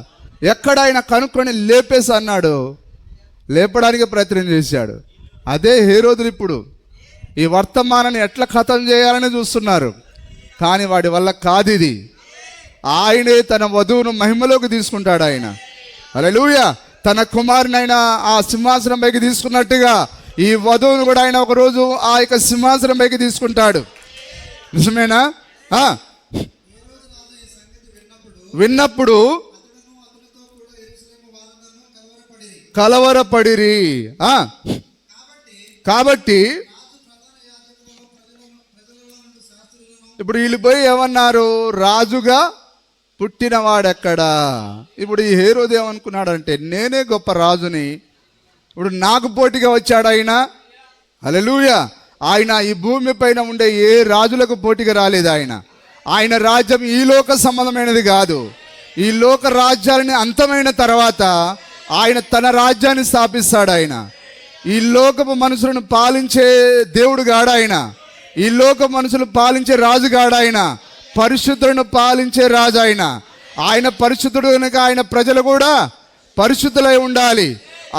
ఎక్కడ ఆయన కనుక్కొని లేపేసి అన్నాడు, లేపడానికి ప్రయత్నం చేశాడు. అదే హేరోదులు ఇప్పుడు ఈ వర్తమానాన్ని ఎట్లా ఖతం చేయాలని చూస్తున్నారు, కానీ వాడి వల్ల కాదు. ఇది ఆయనే తన వధువును మహిమలోకి తీసుకుంటాడు ఆయన. హల్లెలూయా. తన కుమారుని ఆయన ఆ సింహాసనం పైకి తీసుకున్నట్టుగా ఈ వధువును కూడా ఆయన ఒకరోజు ఆ యొక్క సింహాసనం పైకి తీసుకుంటాడు. నిజమేనా? విన్నప్పుడు కలవరపడిరి. కాబట్టి ఇప్పుడు వీళ్ళు పోయి ఏమన్నారు? రాజుగా పుట్టినవాడెక్కడా? ఇప్పుడు ఈ హేరోదు ఏమనుకున్నాడంటే నేనే గొప్ప రాజుని, ఇప్పుడు నాకు పోటీగా వచ్చాడు ఆయన. హల్లెలూయా. ఆయన ఈ భూమి పైన ఉండే ఏ రాజులకు పోటీగా రాలేదు. ఆయన రాజ్యం ఈ లోక సంబంధమైనది కాదు. ఈ లోక రాజ్యాలని అంతమైన తర్వాత ఆయన తన రాజ్యాన్ని స్థాపిస్తాడు. ఆయన ఈ లోకపు మనుషులను పాలించే దేవుడు గాడు. ఈ లోక మనుషులు పాలించే రాజు గాడు. పరిశుద్ధులను పాలించే రాజు. ఆయన పరిశుద్ధుడు కనుక ఆయన ప్రజలు కూడా పరిశుద్ధులై ఉండాలి.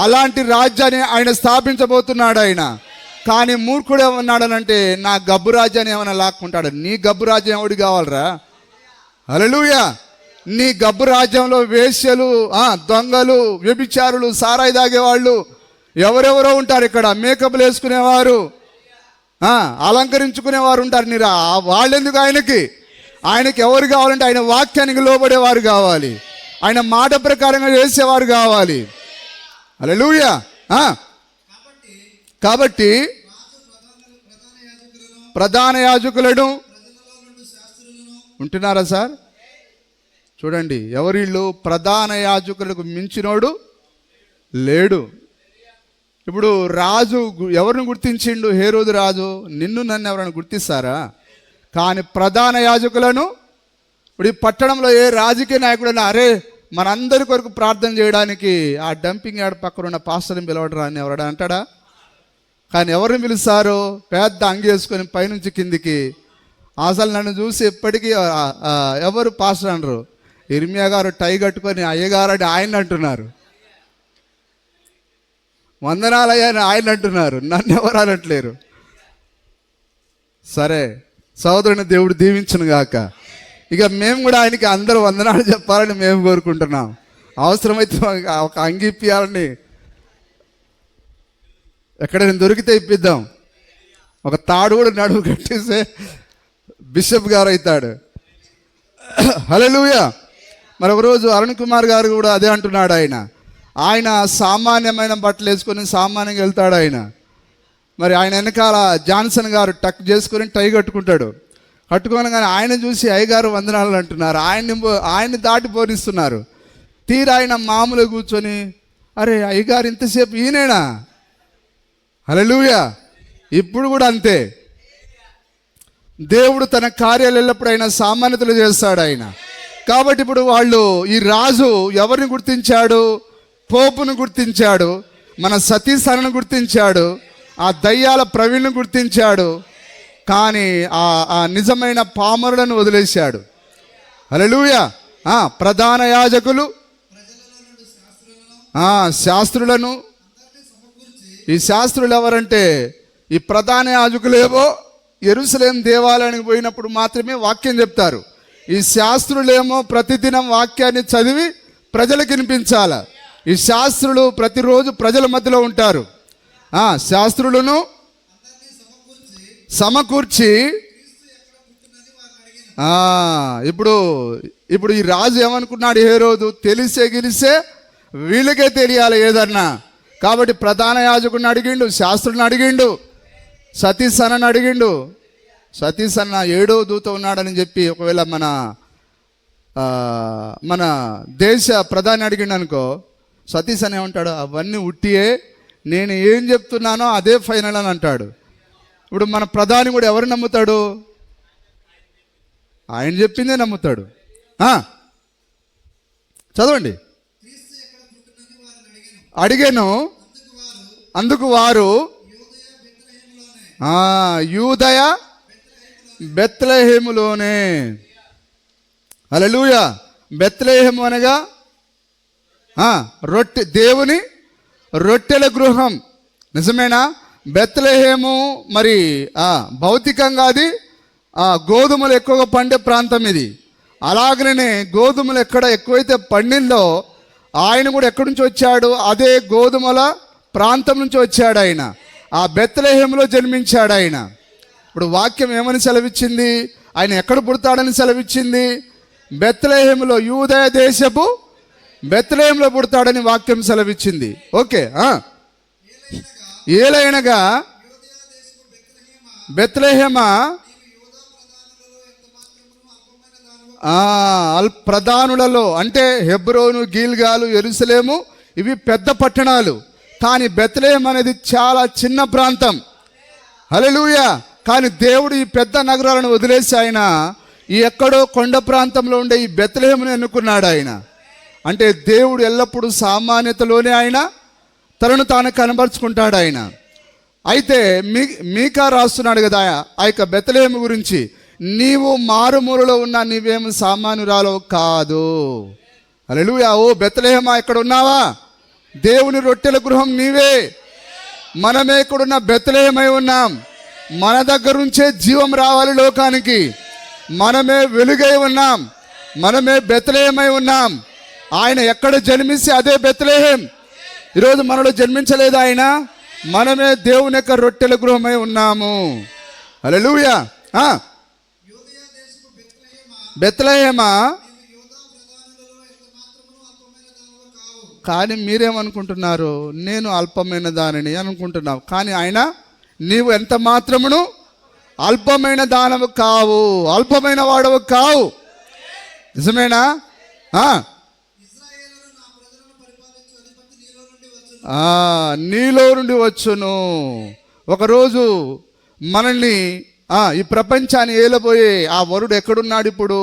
అలాంటి రాజ్యాన్ని ఆయన స్థాపించబోతున్నాడు. కానీ మూర్ఖుడు ఏమన్నాడనంటే నా గబ్బు రాజ్యాన్ని ఏమైనా లాక్కుంటాడు. నీ గబ్బు రాజ్యం ఎవడికి కావాలరా? హల్లెలూయా. నీ గబ్బు రాజ్యంలో వేశ్యలు, దొంగలు, వ్యభిచారులు, సారాయి తాగేవాళ్ళు ఎవరెవరో ఉంటారు. ఇక్కడ మేకప్లు వేసుకునేవారు, అలంకరించుకునేవారు ఉంటారు. వాళ్ళెందుకు? ఆయనకి ఎవరు కావాలంటే ఆయన వాక్యానికి లోబడేవారు కావాలి. ఆయన మాట ప్రకారంగా చేసేవారు కావాలి. హల్లెలూయా. కాబట్టి ప్రధాన యాజకులను ఉంటున్నారా సార్? చూడండి, ఎవరిళ్ళు? ప్రధాన యాజకులకు మించినోడు లేడు. ఇప్పుడు రాజు ఎవరిని గుర్తించిండు? హేరోదు రాజు. నిన్ను నన్ను ఎవరైనా గుర్తిస్తారా? కానీ ప్రధాన యాజకులను, ఇప్పుడు ఈ పట్టణంలో ఏ రాజకీయ నాయకుడైనా అరే మనందరి కొరకు ప్రార్థన చేయడానికి ఆ డంపింగ్ యార్డ్ పక్కన ఉన్న పాస్టర్ని పిలవడరా అని ఎవరైనా అంటాడా? కానీ ఎవరిని పిలుస్తారు? పెద్ద అంగి వేసుకొని పైనుంచి కిందికి. అసలు నన్ను చూసి ఎప్పటికీ ఎవరు పాస్టర్ అనరు. ఇర్మియా గారు టై కట్టుకొని అయ్యగారు అని ఆయన అంటున్నారు, వందనాలయ్యా అని ఆయన అంటున్నారు, నన్ను ఎవరు అనట్లేరు. సరే, సోదరుని దేవుడు దీవించును గాక. ఇక మేము కూడా ఆయనకి అందరూ వందనాలు చెప్పాలని మేము కోరుకుంటున్నాం. అవసరమైతే ఒక అంగి ఇప్పియాలని ఎక్కడైనా దొరికితే ఇప్పిద్దాం. ఒక తాడు కూడా నడువు కట్టేస్తే బిషప్ గారు అవుతాడు. హల్లెలూయా. మరి ఒకరోజు అరుణ్ కుమార్ గారు కూడా అదే అంటున్నాడు. ఆయన సామాన్యమైన బట్టలు వేసుకొని సామాన్యంగా వెళ్తాడు ఆయన. మరి ఆయన వెనకాల జాన్సన్ గారు టక్ చేసుకొని టై కట్టుకుంటాడు. కట్టుకోనగానే ఆయన చూసి అయ్యగారు వందనాలు అంటున్నారు, ఆయన్ని దాటి పోనిస్తున్నారు. తీరా ఆయన మామూలుగా కూర్చొని అరే అయ్యగారు ఇంతసేపు ఈయనేనా? హల్లెలూయా. ఇప్పుడు కూడా అంతే. దేవుడు తన కార్యాలు ఎల్లప్పుడు ఆయన సామాన్యతలు చేస్తాడు ఆయన. కాబట్టి ఇప్పుడు వాళ్ళు, ఈ రాజు ఎవరిని గుర్తించాడు? పోపును గుర్తించాడు, మన సతీసనను గుర్తించాడు, ఆ దయ్యాల ప్రవీణ్ను గుర్తించాడు. కానీ ఆ నిజమైన పామరులను వదిలేశాడు. హల్లెలూయా. ప్రధాన యాజకులు, శాస్త్రులను, ఈ శాస్త్రులు ఎవరంటే ఈ ప్రధాన యాజకులేమో యెరూషలేము దేవాలయానికి పోయినప్పుడు మాత్రమే వాక్యం చెప్తారు. ఈ శాస్త్రులేమో ప్రతిదినం వాక్యాన్ని చదివి ప్రజలకు వినిపించాల. ఈ శాస్త్రులు ప్రతిరోజు ప్రజల మధ్యలో ఉంటారు. శాస్త్రులను సమకూర్చి ఇప్పుడు ఈ రాజు ఏమనుకున్నాడు? హేరోదు తెలిసే గెలిసే వీళ్ళకే తెలియాలి ఏదన్నా. కాబట్టి ప్రధాన యాజకుడిని అడిగిండు, శాస్త్రుని అడిగిండు, సతీసనని అడిగిండు. సతీసన్న 7వ దూత ఉన్నాడని చెప్పి ఒకవేళ మన దేశ ప్రధాని అడిగిండు అనుకో, సతీసన్ ఏమంటాడు? అవన్నీ ఉట్టియే, నేను ఏం చెప్తున్నానో అదే ఫైనల్ అని అంటాడు. ఇప్పుడు మన ప్రధాని కూడా ఎవరు నమ్ముతాడు? ఆయన చెప్పిందే నమ్ముతాడు. చదవండి. అడిగాను, అందుకు వారు యూదయ బెత్లెహేములోనే. హల్లెలూయా. బెత్లెహేము అనగా దేవుని రొట్టెల గృహం. నిజమేనా? బెత్లెహేము మరి భౌతికంగా అది గోధుమలు ఎక్కువగా పండే ప్రాంతం ఇది. అలాగనే గోధుమలు ఎక్కడ ఎక్కువైతే పండిందో ఆయన కూడా ఎక్కడి నుంచి వచ్చాడు? అదే గోధుమల ప్రాంతం నుంచి వచ్చాడు ఆయన. ఆ బెత్లెహేములో జన్మించాడు ఆయన. ఇప్పుడు వాక్యం ఏమని సెలవిచ్చింది? ఆయన ఎక్కడ పుడతాడని సెలవిచ్చింది? బెత్లెహేములో, యూదయ దేశపు బెత్లెహేములో పుడతాడని వాక్యం సెలవిచ్చింది. ఓకే. ఏలైనగా బెత్లెహేమా ప్రధానులలో, అంటే హెబ్రోను, గిల్గాలు, యెరూషలేము ఇవి పెద్ద పట్టణాలు. కానీ బెత్లెహేము అనేది చాలా చిన్న ప్రాంతం. హల్లెలూయా. కానీ దేవుడు ఈ పెద్ద నగరాలను వదిలేసి ఆయన ఈ ఎక్కడో కొండ ప్రాంతంలో ఉండే ఈ బెత్లెహేమును ఎన్నుకున్నాడు ఆయన. అంటే దేవుడు ఎల్లప్పుడూ సామాన్యతలోనే ఆయన తనను తాను కనబరుచుకుంటాడు ఆయన. అయితే మీకా రాస్తున్నాడు కదా ఆ యొక్క బెత్లెహేము గురించి, నీవు మారుమూలలో ఉన్న నీవేమి సామాన్యురాలో కాదు. హల్లెలూయా. ఓ బెత్లెహేమా, ఇక్కడ ఉన్నావా? దేవుని రొట్టెల గృహం నీవే. మనమే ఇక్కడున్న బెత్లెహేమై ఉన్నాం. మన దగ్గర నుంచే జీవం రావాలి లోకానికి. మనమే వెలుగై ఉన్నాం. మనమే బెత్లెహేమై ఉన్నాం. ఆయన ఎక్కడ జన్మిస్తే అదే బెత్లెహేం. ఈరోజు మనలో జన్మించలేదు ఆయన. మనమే దేవుని యొక్క రొట్టెల గృహమై ఉన్నాము. హల్లెలూయా. బెత్లెహేమా కానీ మీరేమనుకుంటున్నారు? నేను అల్పమైన దానిని అనుకుంటున్నావు. కానీ ఆయన నీవు ఎంత మాత్రమును అల్పమైన దానవు కావు, అల్పమైన వాడవు కావు. నిజమేనా? నీలో నుండి వచ్చును. ఒకరోజు మనల్ని ఈ ప్రపంచాన్ని ఏలబోయే ఆ వరుడు ఎక్కడున్నాడు? ఇప్పుడు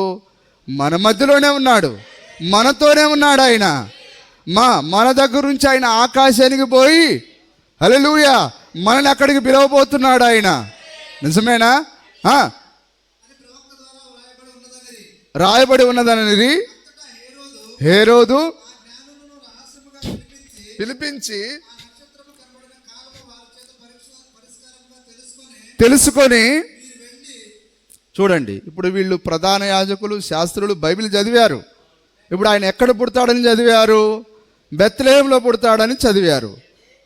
మన మధ్యలోనే ఉన్నాడు, మనతోనే ఉన్నాడు ఆయన. మన దగ్గర నుంచి ఆయన ఆకాశానికి పోయి హల్లెలూయా మనల్ని అక్కడికి పిలవబోతున్నాడు ఆయన. నిజమేనా? రాయబడి ఉన్నదనిది హేరోదు పిలిపించి తెలుసుకొని, చూడండి, ఇప్పుడు వీళ్ళు ప్రధాన యాజకులు, శాస్త్రులు బైబిల్ చదివారు. ఇప్పుడు ఆయన ఎక్కడ పుడతాడని చదివారు? బెత్లెహేంలో పుడతాడని చదివారు.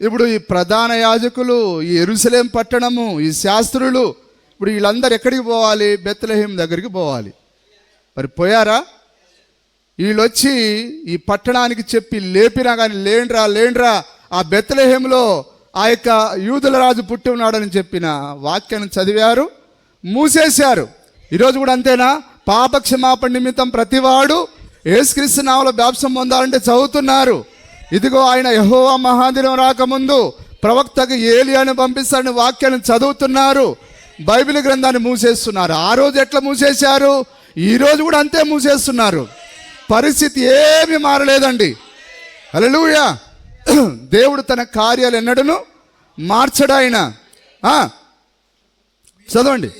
ఇప్పుడు ఈ ప్రధాన యాజకులు, ఈ యెరూషలేం పట్టణము, ఈ శాస్త్రులు, ఇప్పుడు వీళ్ళందరూ ఎక్కడికి పోవాలి? బెత్లెహేం దగ్గరికి పోవాలి. మరి పోయారా? వీళ్ళు వచ్చి ఈ పట్టణానికి చెప్పి లేపినా కానీ లేండ్రా ఆ బెత్లెహేంలో ఆ యొక్క యూదుల రాజు పుట్టి ఉన్నాడని చెప్పిన వాక్యాన్ని చదివారు, మూసేశారు. ఈరోజు కూడా అంతేనా? పాపక్షమాపణ నిమిత్తం ప్రతివాడు యేసుక్రీస్తు నామములో బాప్తిసం పొందాలంటే చదువుతున్నారు. ఇదిగో ఆయన యెహోవా మహాదినం రాకముందు ప్రవక్తకు ఏలియాను పంపిస్తాడని వాక్యాన్ని చదువుతున్నారు. బైబిల్ గ్రంథాన్ని మూసేస్తున్నారు. ఆ రోజు ఎట్లా మూసేశారు? ఈ రోజు కూడా అంతే మూసేస్తున్నారు. పరిస్థితి ఏమీ మారలేదండి. హల్లెలూయా. దేవుడు తన కార్యాలు ఎన్నడను మార్చడు ఆయన. చదవండి.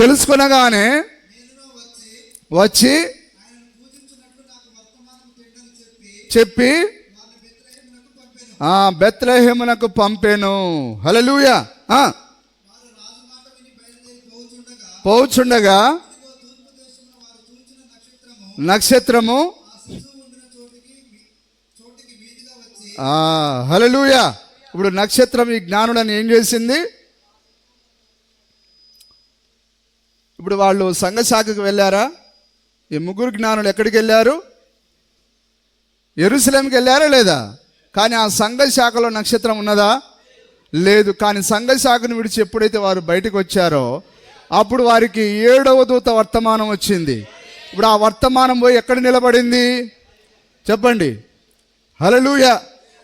తెలుసుకొనగానే వచ్చి చెప్పి బెత్లెహేమునకు పంపెను. హల్లెలూయా. పోచుండగా నక్షత్రము హల్లెలూయా. ఇప్పుడు నక్షత్రం ఈ జ్ఞానులను ఏం చేసింది? ఇప్పుడు వాళ్ళు సంఘశాఖకు వెళ్ళారా? ఈ ముగ్గురు జ్ఞానులు ఎక్కడికి వెళ్ళారు? యెరూషలేంకి వెళ్ళారా లేదా? కానీ ఆ సంఘశాఖలో నక్షత్రం ఉన్నదా? లేదు. కానీ సంఘశాఖను విడిచి ఎప్పుడైతే వారు బయటకు వచ్చారో అప్పుడు వారికి 7వ దూత వర్తమానం వచ్చింది. ఇప్పుడు ఆ వర్తమానం పోయి ఎక్కడ నిలబడింది చెప్పండి? హల్లెలూయా.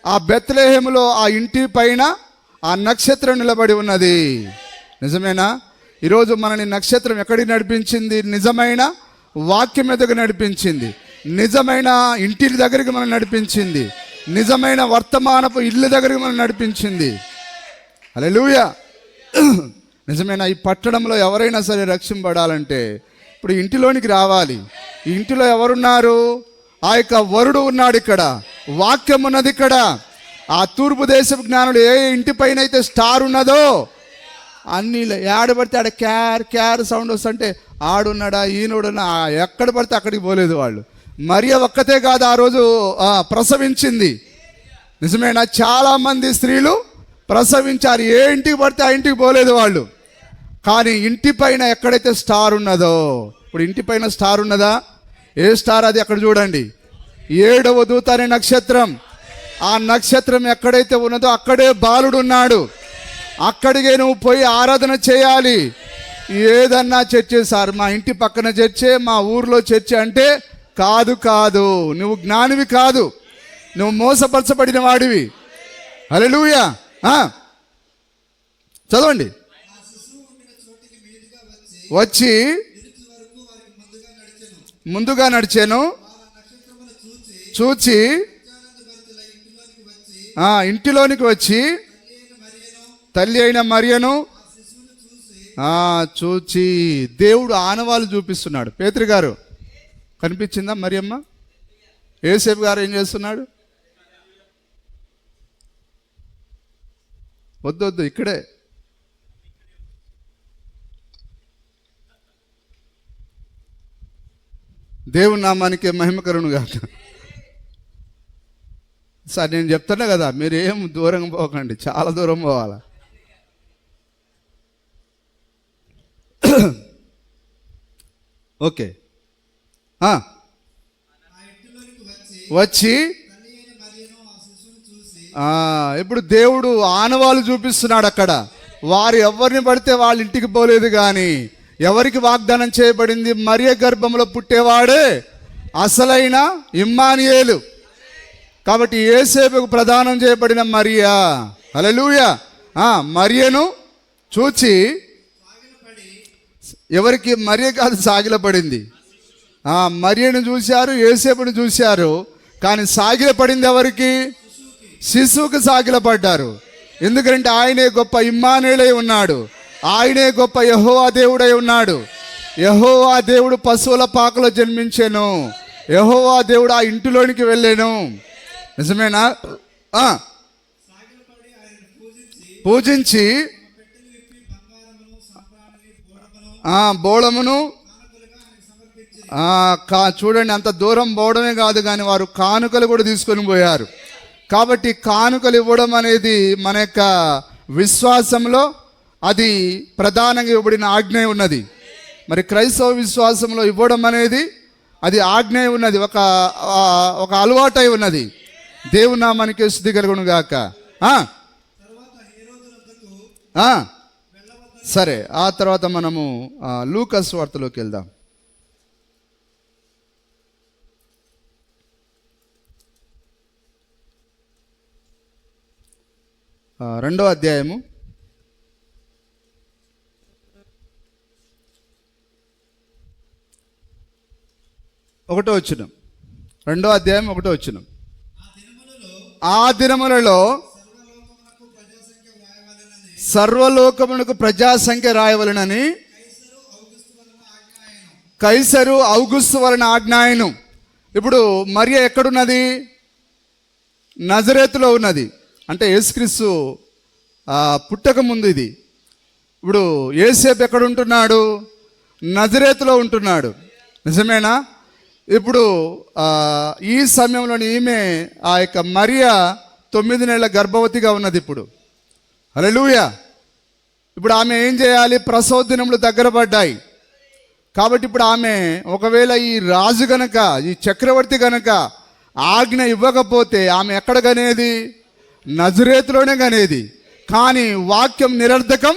ఆ బెత్లెహేములో ఆ ఇంటి పైన ఆ నక్షత్రం నిలబడి ఉన్నది. నిజమేనా? ఈరోజు మనని నక్షత్రం ఎక్కడికి నడిపించింది? నిజమైన వాక్యం మీదకు నడిపించింది, నిజమైన ఇంటి దగ్గరికి మనం నడిపించింది, నిజమైన వర్తమానపు ఇల్లు దగ్గరికి మనం నడిపించింది. హల్లెలూయా. నిజమైన ఈ పట్టణంలో ఎవరైనా సరే రక్షింపబడాలంటే ఇప్పుడు ఇంటిలోనికి రావాలి. ఈ ఇంటిలో ఎవరున్నారు? ఆ యొక్క వరుడు ఉన్నాడు, ఇక్కడ వాక్యం ఉన్నది. ఇక్కడ ఆ తూర్పు దేశపు జ్ఞానులు ఏ ఇంటి పైన అయితే స్టార్ ఉన్నదో అన్ని ఏడబడితే ఆడ క్యార్ సౌండ్ వస్తుంటే ఆడున్నాడా ఈయనోడున్నా ఎక్కడ పడితే అక్కడికి పోలేదు వాళ్ళు. మరియ ఒక్కతే కాదు ఆ రోజు ప్రసవించింది. నిజమేనా? చాలామంది స్త్రీలు ప్రసవించారు, ఏ ఇంటికి పడితే ఆ ఇంటికి పోలేదు వాళ్ళు. కానీ ఇంటి పైన ఎక్కడైతే స్టార్ ఉన్నదో, ఇప్పుడు ఇంటి పైన స్టార్ ఉన్నదా? ఏ స్టార్ అది? అక్కడ చూడండి, 7వ దూత అనే నక్షత్రం. ఆ నక్షత్రం ఎక్కడైతే ఉన్నదో అక్కడే బాలుడు ఉన్నాడు. అక్కడికే నువ్వు పోయి ఆరాధన చేయాలి. ఏదన్నా చర్చే సార్, మా ఇంటి పక్కన చర్చే, మా ఊర్లో చర్చ అంటే కాదు, నువ్వు జ్ఞానివి కాదు, నువ్వు మోసపరచబడిన వాడివి. హల్లెలూయా. చదవండి. వచ్చి ముందుగా నడిచాను, చూచి ఇంటిలోనికి వచ్చి తల్లి అయిన మరియను చూచి దేవుడు ఆనవాళ్ళు చూపిస్తున్నాడు. పేతురు గారు కనిపించిందా మరియమ్మ? యేసేపు గారు ఏం చేస్తున్నాడు? వద్దు ఇక్కడే. దేవుని నామానికి మహిమ కలుగును గాక. సార్ నేను చెప్తున్నా కదా, మీరు ఏం దూరం పోకండి, చాలా దూరం పోవాలా. ఓకే, ఆ, వచ్చి ఇప్పుడు దేవుడు ఆనవాళ్ళు చూపిస్తున్నాడు అక్కడ. వారు ఎవరిని పడితే వాళ్ళ ఇంటికి పోలేదు, కానీ ఎవరికి వాగ్దానం చేయబడింది? మరియ గర్భంలో పుట్టేవాడే అసలైన ఇమ్మానుయేలు. కాబట్టి యేసేపుకు ప్రదానం చేయబడిన మరియా, హల్లెలూయా, మరియను చూచి, ఎవరికి? మరియ కాదు, సాగిలపడింది. మరియను చూశారు, యేసేపును చూశారు, కానీ సాగిలపడింది ఎవరికి? శిశువుకు సాగిలపడ్డారు. ఎందుకంటే ఆయనే గొప్ప ఇమ్మానుయేలై ఉన్నాడు, ఆయనే గొప్ప యెహోవా దేవుడై ఉన్నాడు. యెహోవా దేవుడు పశువుల పాకలో జన్మించాను, యెహోవా దేవుడు ఆ ఇంటిలోనికి వెళ్ళాను. నిజమేనా? పూజించి బోళమును చూడండి, అంత దూరం పోవడమే కాదు కానీ వారు కానుకలు కూడా తీసుకొని పోయారు. కాబట్టి కానుకలు ఇవ్వడం అనేది మన యొక్క విశ్వాసంలో అది ప్రధానంగా ఇవ్వబడిన ఆజ్ఞ ఉన్నది. మరి క్రైస్తవ విశ్వాసంలో ఇవ్వడం అనేది అది ఆజ్ఞ ఉన్నది, ఒక అలవాటై ఉన్నది. దేవుని నామానికి స్తుతి కలుగును గాక. సరే, ఆ తర్వాత మనము లూకాసు వార్తలోకి వెళ్దాం. 2వ అధ్యాయము 1వ వచనం. 2వ అధ్యాయం 1వ వచనం. ఆ దినములలో సర్వలోకమునకు ప్రజా సంఖ్య రాయవలెనని కైసరు ఔగుస్తు వలన ఆజ్ఞాయను. ఇప్పుడు మరియ ఎక్కడున్నది? నజరేతులో ఉన్నది. అంటే యేసుక్రీస్తు పుట్టక ముందు ఇది. ఇప్పుడు యేసేపు ఎక్కడ ఉంటున్నాడు? నజరేతులో ఉంటున్నాడు. నిజమేనా? ఇప్పుడు ఈ సమయంలో ఈమె ఆ యొక్క మరియ 9 నెలల గర్భవతిగా ఉన్నది ఇప్పుడు. హల్లెలూయా. ఇప్పుడు ఆమె ఏం చేయాలి? ప్రసవ దినములు దగ్గర పడ్డాయి. కాబట్టి ఇప్పుడు ఆమె ఒకవేళ ఈ రాజు గనక, ఈ చక్రవర్తి గనక ఆజ్ఞ ఇవ్వకపోతే ఆమె ఎక్కడ గనేది? నజరేతులోనే గనేది. కానీ వాక్యం నిరర్ధకం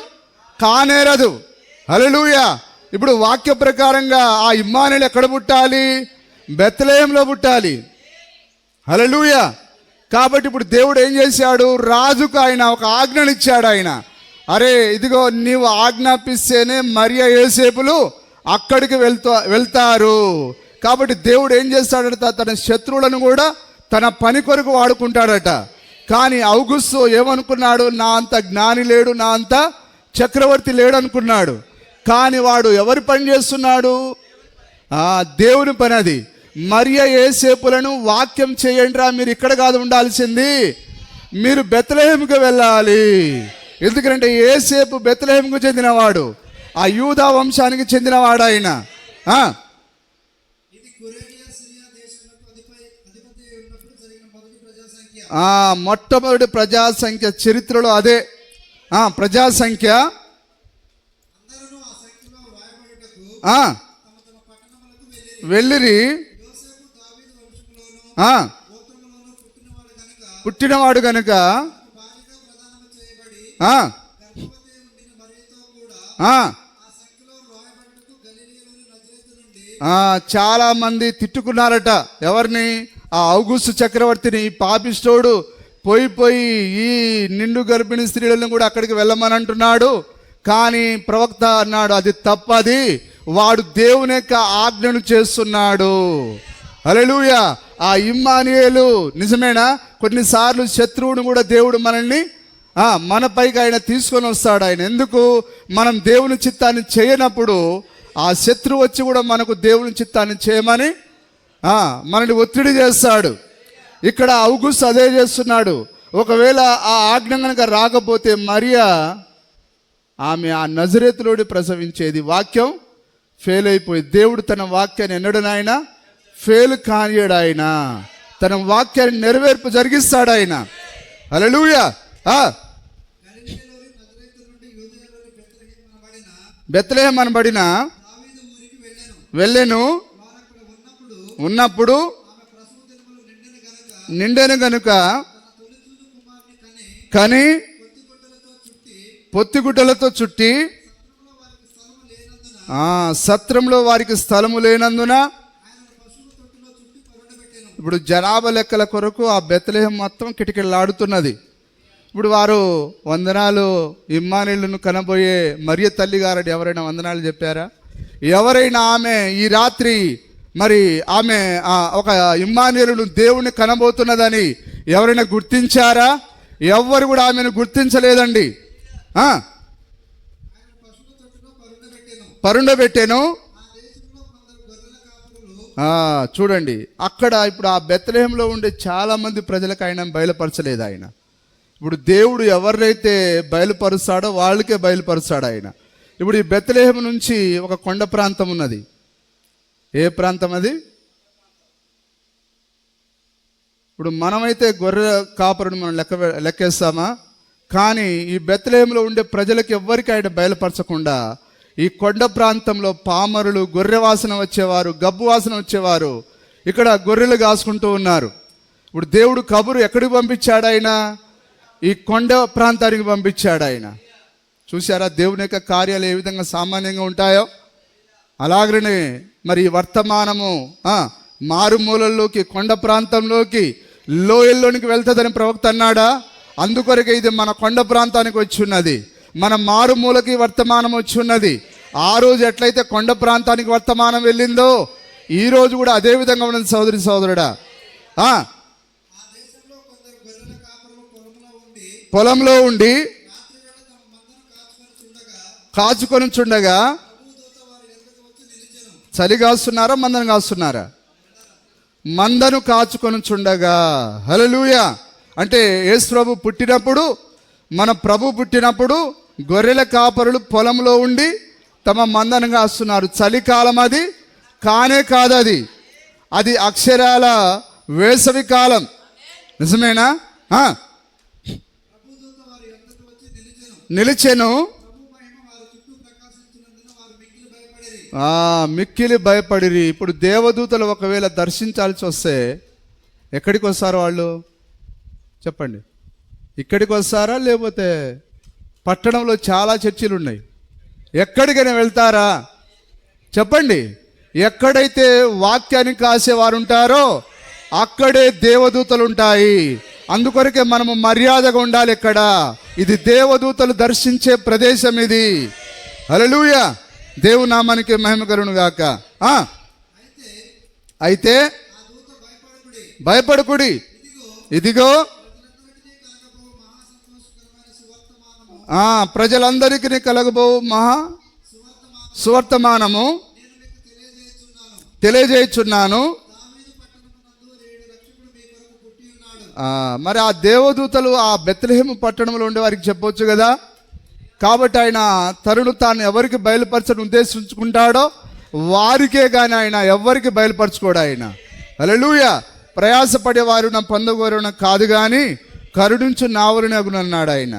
కానేరదు. హల్లెలూయా. ఇప్పుడు వాక్య ప్రకారంగా ఆ ఇమ్మానుయేలు ఎక్కడ పుట్టాలి? బెత్లెహేంలో పుట్టాలి. హల్లెలూయా. కాబట్టి ఇప్పుడు దేవుడు ఏం చేశాడు? రాజుకు ఆయన ఒక ఆజ్ఞను ఇచ్చాడు. ఆయన, అరే ఇదిగో నీవు ఆజ్ఞాపిస్తేనే మరియ యేసేపులు అక్కడికి వెళ్తారు. కాబట్టి దేవుడు ఏం చేస్తాడట? తన శత్రువులను కూడా తన పని కొరకు వాడుకుంటాడట. కానీ ఔగుస్తు ఏమనుకున్నాడు? నా అంత జ్ఞాని లేడు, నా అంత చక్రవర్తి లేడు అనుకున్నాడు. కానీ వాడు ఎవరి పని చేస్తున్నాడు? దేవుని పని అది. మరియ యేసేపులను వాక్యం చేయండిరా, మీరు ఇక్కడ కాదు ఉండాల్సింది, మీరు బెత్లెహేముకు వెళ్ళాలి. ఎందుకంటే యేసేపు బెత్లెహేముకు చెందినవాడు, ఆ యూదా వంశానికి చెందినవాడు ఆయన. మొట్టమొదటి ప్రజా సంఖ్య చరిత్రలో అదే ప్రజా సంఖ్య. వెళ్ళిరి, పుట్టినవాడు గనుక చాలా మంది తిట్టుకున్నారట. ఎవరిని? ఆ ఔగుస్తు చక్రవర్తిని. ఈ పాపిస్తోడు పోయి ఈ నిండు గర్భిణీ స్త్రీలను కూడా అక్కడికి వెళ్ళమని అంటున్నాడు. కానీ ప్రవక్త అన్నాడు, అది తప్పది, వాడు దేవుని యొక్క ఆజ్ఞను చేస్తున్నాడు. హల్లెలూయా. ఆ ఇమ్మానుయేలు నిజమేనా? కొన్నిసార్లు శత్రువును కూడా దేవుడు మనల్ని మనపైకి ఆయన తీసుకొని వస్తాడు. ఆయన ఎందుకు? మనం దేవుని చిత్తాన్ని చేయనప్పుడు ఆ శత్రువు వచ్చి కూడా మనకు దేవుని చిత్తాన్ని చేయమని మనల్ని ఒత్తిడి చేస్తాడు. ఇక్కడ ఔగుస్తు అదే చేస్తున్నాడు. ఒకవేళ ఆ ఆజ్ఞ కనుక రాకపోతే మరియా ఆమె ఆ నజరేతులోడి ప్రసవించేది. వాక్యం ఫెయిల్ అయిపోయి, దేవుడు తన వాక్యాన్ని ఎన్నడనైనా ఫెయిల్ కానియడు. ఆయన తన వాక్యాన్ని నెరవేర్పు జరిగిస్తాడు ఆయన. హల్లెలూయా. బెత్లెహేం అనబడిన వెళ్ళెను. ఉన్నప్పుడు నిండెను గనుక కని పొత్తిగుడ్డలతో చుట్టి సత్రంలో వారికి స్థలము లేనందున ఇప్పుడు జనాభా లెక్కల కొరకు ఆ బెత్లెహేము మొత్తం కిటకిలాడుతున్నది. ఇప్పుడు వారు వందనాలు ఇమ్మానుయేలును కనబోయే మరియ తల్లి గారని ఎవరైనా వందనాలు చెప్పారా? ఎవరైనా ఆమె ఈ రాత్రి మరి ఆమె ఒక ఇమ్మానుయేలును దేవుణ్ణి కనబోతున్నదని ఎవరైనా గుర్తించారా? ఎవ్వరు కూడా ఆమెను గుర్తించలేదండి. పరుండబెట్టాను. చూడండి, అక్కడ ఇప్పుడు ఆ బెత్లెహేములో ఉండే చాలా మంది ప్రజలకు ఆయన బయలుపరచలేదు. ఆయన ఇప్పుడు దేవుడు ఎవరినైతే బయలుపరుస్తాడో వాళ్ళకే బయలుపరుస్తాడు ఆయన. ఇప్పుడు ఈ బెత్లెహేము నుంచి ఒక కొండ ప్రాంతం ఉన్నది. ఏ ప్రాంతం అది? ఇప్పుడు మనమైతే గొర్రె కాపరుని మనం లెక్కేస్తామా? కానీ ఈ బెత్లెహేములో ఉండే ప్రజలకు ఎవ్వరికి ఆయన బయలుపరచకుండా ఈ కొండ ప్రాంతంలో పామరులు, గొర్రె వాసన వచ్చేవారు, గబ్బు వాసన వచ్చేవారు ఇక్కడ గొర్రెలు కాసుకుంటూ ఉన్నారు. ఇప్పుడు దేవుడు కబురు ఎక్కడికి పంపించాడు? ఆయన ఈ కొండ ప్రాంతానికి పంపించాడు. ఆయన చూసారా దేవుని యొక్క కార్యాలు ఏ విధంగా సామాన్యంగా ఉంటాయో? అలాగనే మరి వర్తమానము మారుమూలల్లోకి, కొండ ప్రాంతంలోకి, లోయల్లోనికి వెళ్తుందని ప్రవక్త అన్నాడా? అందుకొరకే ఇది మన కొండ ప్రాంతానికి వచ్చి ఉన్నది, మన మారుమూలకి వర్తమానం వచ్చి ఉన్నది. ఆ రోజు ఎట్లయితే కొండ ప్రాంతానికి వర్తమానం వెళ్ళిందో ఈ రోజు కూడా అదే విధంగా ఉన్నది. సోదరి సోదరుడా, పొలంలో ఉండి కాచుకొని చుండగా చలి కాస్తున్నారా? మందను కాస్తున్నారా? మందను కాచుకొని చుండగా. హల్లెలూయా. అంటే యేసు ప్రభు పుట్టినప్పుడు, మన ప్రభు పుట్టినప్పుడు గొర్రెల కాపరులు పొలంలో ఉండి తమ మందను కాస్తున్నారు. చలికాలం అది కానే కాదు, అది అక్షరాల వేసవి కాలం. నిజమేనా? నిలిచెను, మిక్కిలి భయపడిరి. ఇప్పుడు దేవదూతలు ఒకవేళ దర్శించాల్సి వస్తే ఎక్కడికి వస్తారు వాళ్ళు? చెప్పండి. ఇక్కడికి వస్తారా? లేకపోతే పట్టణంలో చాలా చర్చిలు ఉన్నాయి, ఎక్కడికైనా వెళ్తారా? చెప్పండి. ఎక్కడైతే వాక్యాన్ని కాసేవారు ఉంటారో అక్కడే దేవదూతలు ఉంటాయి. అందుకొరకే మనము మర్యాదగా ఉండాలి. ఎక్కడ ఇది దేవదూతలు దర్శించే ప్రదేశం ఇది. హల్లెలూయా. దేవుని నామానికి మహిమ కలుగును గాక. అయితే భయపడకుడి, ఇదిగో ప్రజలందరికీ కలగబో మహా సువర్తమానము తెలియజేయుచున్నాను. మరి ఆ దేవదూతలు ఆ బెత్లెహేము పట్టణంలో ఉండే వారికి చెప్పొచ్చు కదా. కాబట్టి ఆయన తరుణు తాను ఎవరికి బయలుపరచని ఉద్దేశించుకుంటాడో వారికే కానీ ఆయన ఎవరికి బయలుపరచుకోడు. ఆయన హల్లెలూయా. ప్రయాసపడే వారు నా పొందగోరున కాదు కానీ కరుణించు నావరునగును అన్నాడు ఆయన.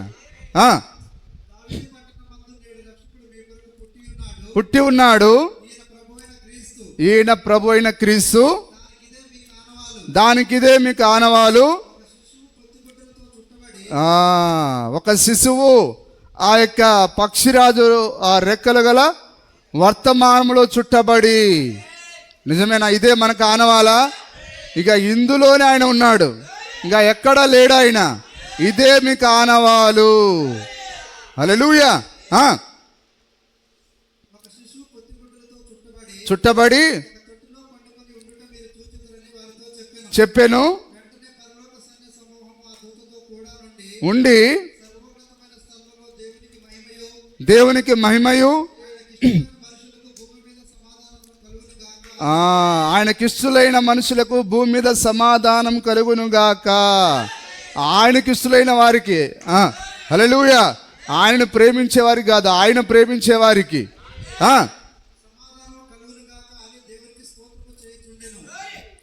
పుట్టి ఉన్నాడు, ఈయన ప్రభు అయిన క్రీస్తు. దానికిదే మీకు ఆనవాలు. ఒక శిశువు ఆ యొక్క పక్షిరాజు ఆ రెక్కలు గల వర్తమానంలో చుట్టబడి. నిజమేనా? ఇదే మనకు ఆనవాలా? ఇక ఇందులోనే ఆయన ఉన్నాడు, ఇంకా ఎక్కడా లేడు ఆయన. ఇదే మీకు ఆనవాలు. హల్లెలూయా. చుట్టబడి చెప్పాను. ఉండి దేవునికి మహిమయు ఆయనకిష్టులైన మనుషులకు భూమి మీద సమాధానం కలుగునుగాక. ఆయనకిష్టులైన వారికి, హల్లెలూయా, ఆయనను ప్రేమించే వారికి కాదు, ఆయన ప్రేమించే వారికి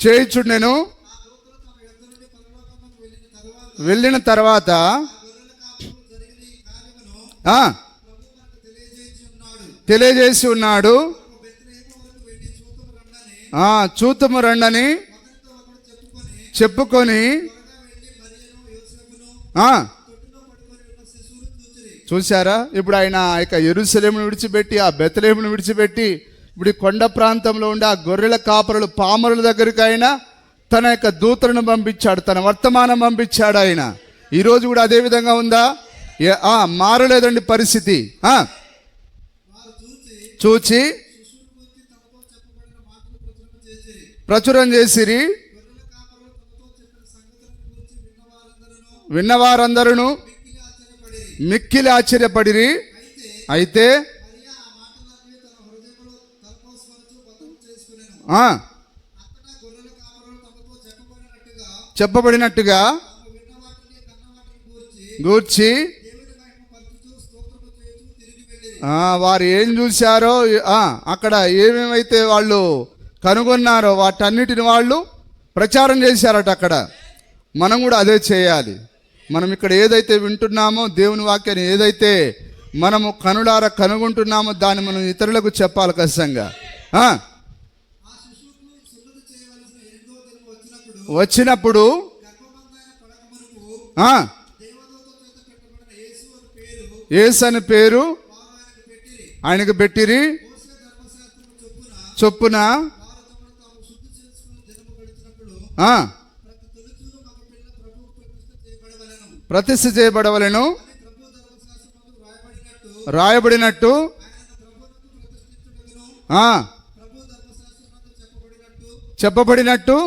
చేయుచుండెను. వెళ్ళిన తర్వాత తెలియజేసి ఉన్నాడు. చూతుము రండని చెప్పుకొని చూశారా? ఇప్పుడు ఆయన ఇక యెరూషలేమును విడిచిపెట్టి ఆ బెత్లెహేమును విడిచిపెట్టి ఇప్పుడు ఈ కొండ ప్రాంతంలో ఉండే ఆ గొర్రెల కాపరులు పామరుల దగ్గరికి ఆయన తన యొక్క దూతలను పంపించాడు, తన వర్తమానం పంపించాడు. ఆయన ఈరోజు కూడా అదే విధంగా ఉందా? మారలేదండి పరిస్థితి. చూచి ప్రచురం చేసిరి, విన్నవారందరూ మిక్కిలి ఆశ్చర్యపడిరి. అయితే చెప్పబడినట్టుగా గూర్చి వారు ఏం చూశారో అక్కడ ఏమేమైతే వాళ్ళు కనుగొన్నారో వాటన్నిటిని వాళ్ళు ప్రచారం చేశారట. అక్కడ మనం కూడా అదే చేయాలి. మనం ఇక్కడ ఏదైతే వింటున్నామో దేవుని వాక్యాన్ని ఏదైతే మనము కనులారా కనుగొంటున్నామో దాన్ని మనం ఇతరులకు చెప్పాలి ఖచ్చితంగా. వచ్చినప్పుడు యేసు అని పేరు ఆయనకు పెట్టిరి. చొప్పున ప్రతిష్ఠ చేయబడవలెను రాయబడినట్టు చెప్పబడినట్టు